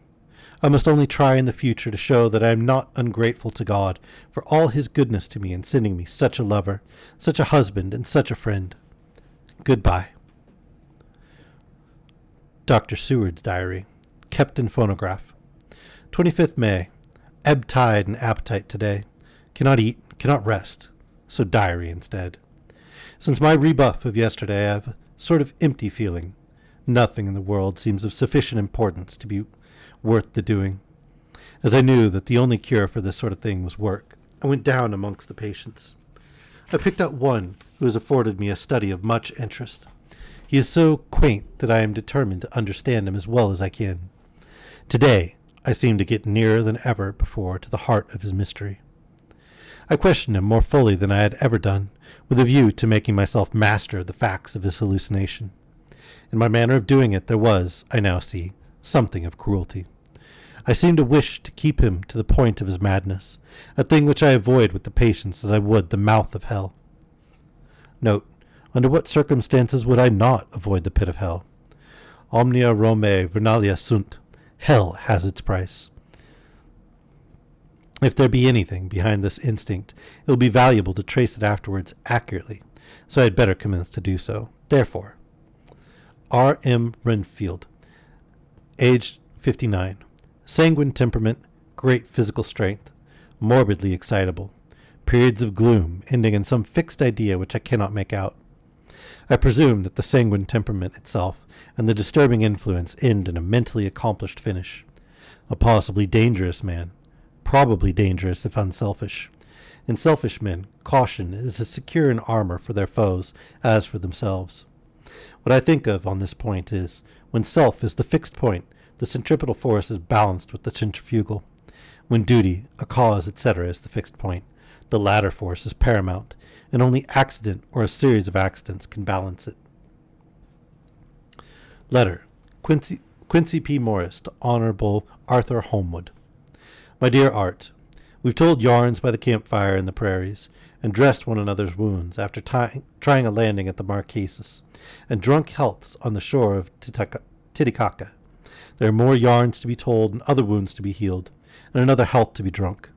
I must only try in the future to show that I am not ungrateful to God for all his goodness to me in sending me such a lover, such a husband, and such a friend. Goodbye. Dr. Seward's diary, kept in phonograph. 25th May. Ebb tide and appetite today. Cannot eat, cannot rest, so diary instead. Since my rebuff of yesterday, I have a sort of empty feeling. Nothing in the world seems of sufficient importance to be worth the doing. As I knew that the only cure for this sort of thing was work, I went down amongst the patients. I picked out one who has afforded me a study of much interest. He is so quaint that I am determined to understand him as well as I can. Today, I seem to get nearer than ever before to the heart of his mystery. I questioned him more fully than I had ever done, with a view to making myself master of the facts of his hallucination. In my manner of doing it there was, I now see, something of cruelty. I seemed to wish to keep him to the point of his madness, a thing which I avoid with the patients as I would the mouth of hell. Note, under what circumstances would I not avoid the pit of hell? Omnia Romae vernalia sunt. Hell has its price. If there be anything behind this instinct, it will be valuable to trace it afterwards accurately, so I had better commence to do so. Therefore, R. M. Renfield, aged 59, sanguine temperament, great physical strength, morbidly excitable, periods of gloom ending in some fixed idea which I cannot make out. I presume that the sanguine temperament itself and the disturbing influence end in a mentally accomplished finish. A possibly dangerous man, probably dangerous if unselfish. In selfish men, caution is as secure an armor for their foes as for themselves. What I think of on this point is, when self is the fixed point, the centripetal force is balanced with the centrifugal. When duty, a cause, etc. is the fixed point, the latter force is paramount, and only accident or a series of accidents can balance it. Letter, Quincy P. Morris to Honorable Arthur Holmwood. My dear Art, we've told yarns by the campfire in the prairies, and dressed one another's wounds after trying a landing at the Marquesas, and drunk healths on the shore of Titicaca. There are more yarns to be told and other wounds to be healed, and another health to be drunk.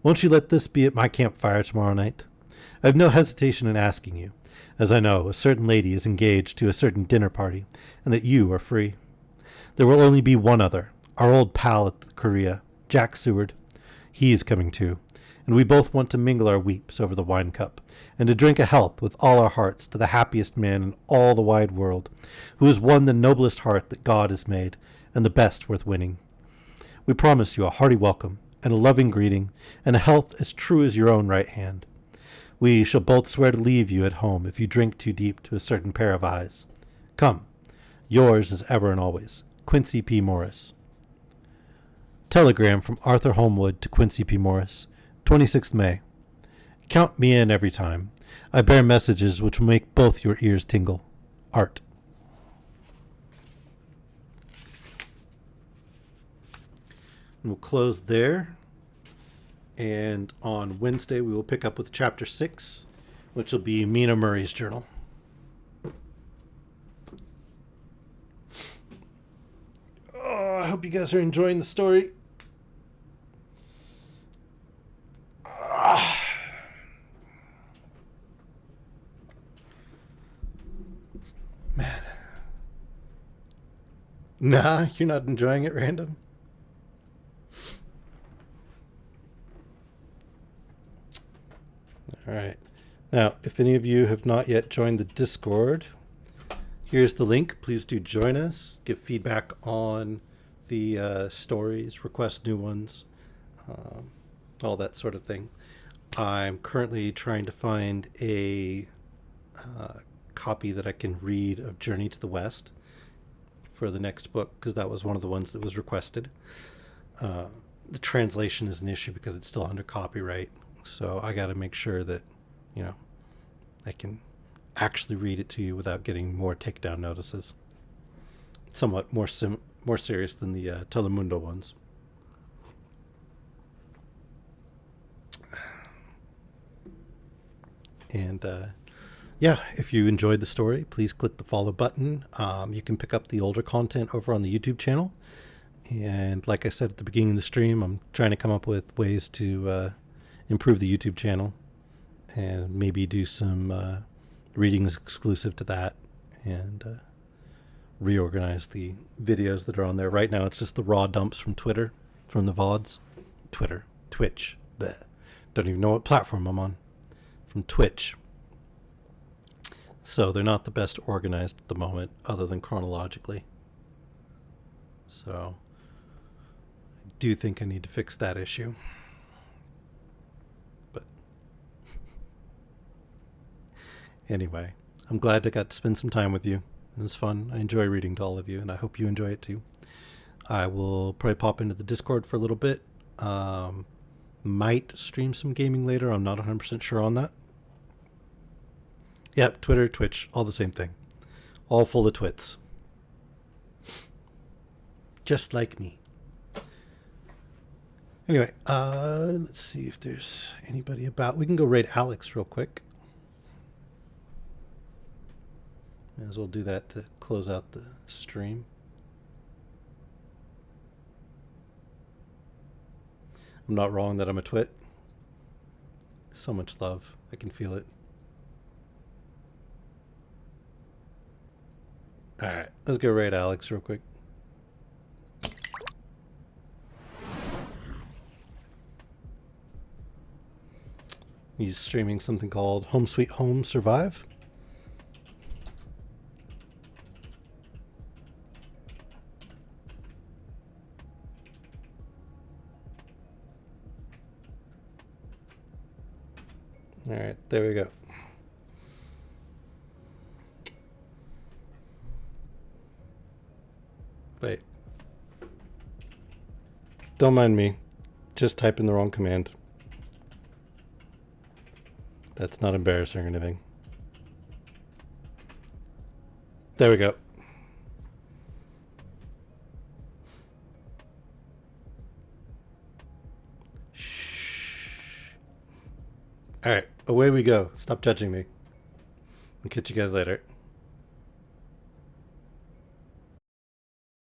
Won't you let this be at my campfire tomorrow night? I have no hesitation in asking you, as I know a certain lady is engaged to a certain dinner party, and that you are free. There will only be one other, our old pal at the Korea, Jack Seward. He is coming too, and we both want to mingle our weeps over the wine cup, and to drink a health with all our hearts to the happiest man in all the wide world, who has won the noblest heart that God has made, and the best worth winning. We promise you a hearty welcome, and a loving greeting, and a health as true as your own right hand. We shall both swear to leave you at home if you drink too deep to a certain pair of eyes. Come, yours as ever and always, Quincy P. Morris. Telegram from Arthur Homewood to Quincy P. Morris, 26th May. Count me in every time. I bear messages which will make both your ears tingle. Art. We'll close there. And on Wednesday, we will pick up with Chapter 6, which will be Mina Murray's journal. Oh, I hope you guys are enjoying the story. Man. Nah, you're not enjoying it, Random? All right. Now, if any of you have not yet joined the Discord, here's the link. Please do join us. Give feedback on the stories, request new ones, all that sort of thing. I'm currently trying to find a copy that I can read of Journey to the West for the next book, because that was one of the ones that was requested. The translation is an issue because it's still under copyright. So I got to make sure that, I can actually read it to you without getting more takedown notices. Somewhat more serious than the Telemundo ones. And if you enjoyed the story, please click the follow button. You can pick up the older content over on the YouTube channel. And like I said at the beginning of the stream, I'm trying to come up with ways to improve the YouTube channel and maybe do some readings exclusive to that, and reorganize the videos that are on there. Right now it's just the raw dumps from Twitter, from the VODs. Twitch. Bleh. Don't even know what platform I'm on. From Twitch. So they're not the best organized at the moment, other than chronologically. So I do think I need to fix that issue. Anyway, I'm glad I got to spend some time with you. It was fun. I enjoy reading to all of you, and I hope you enjoy it too. I will probably pop into the Discord for a little bit. Might stream some gaming later. I'm not 100% sure on that. Yep, Twitter, Twitch, all the same thing. All full of twits. Just like me. Anyway, let's see if there's anybody about. We can go raid Alex real quick. May as well do that to close out the stream. I'm not wrong that I'm a twit. So much love. I can feel it. Alright, let's go raid Alex real quick. He's streaming something called Home Sweet Home Survive. All right, there we go. Wait. Don't mind me. Just type in the wrong command. That's not embarrassing or anything. There we go. Shh. All right, away we go. Stop judging me. I'll catch you guys later.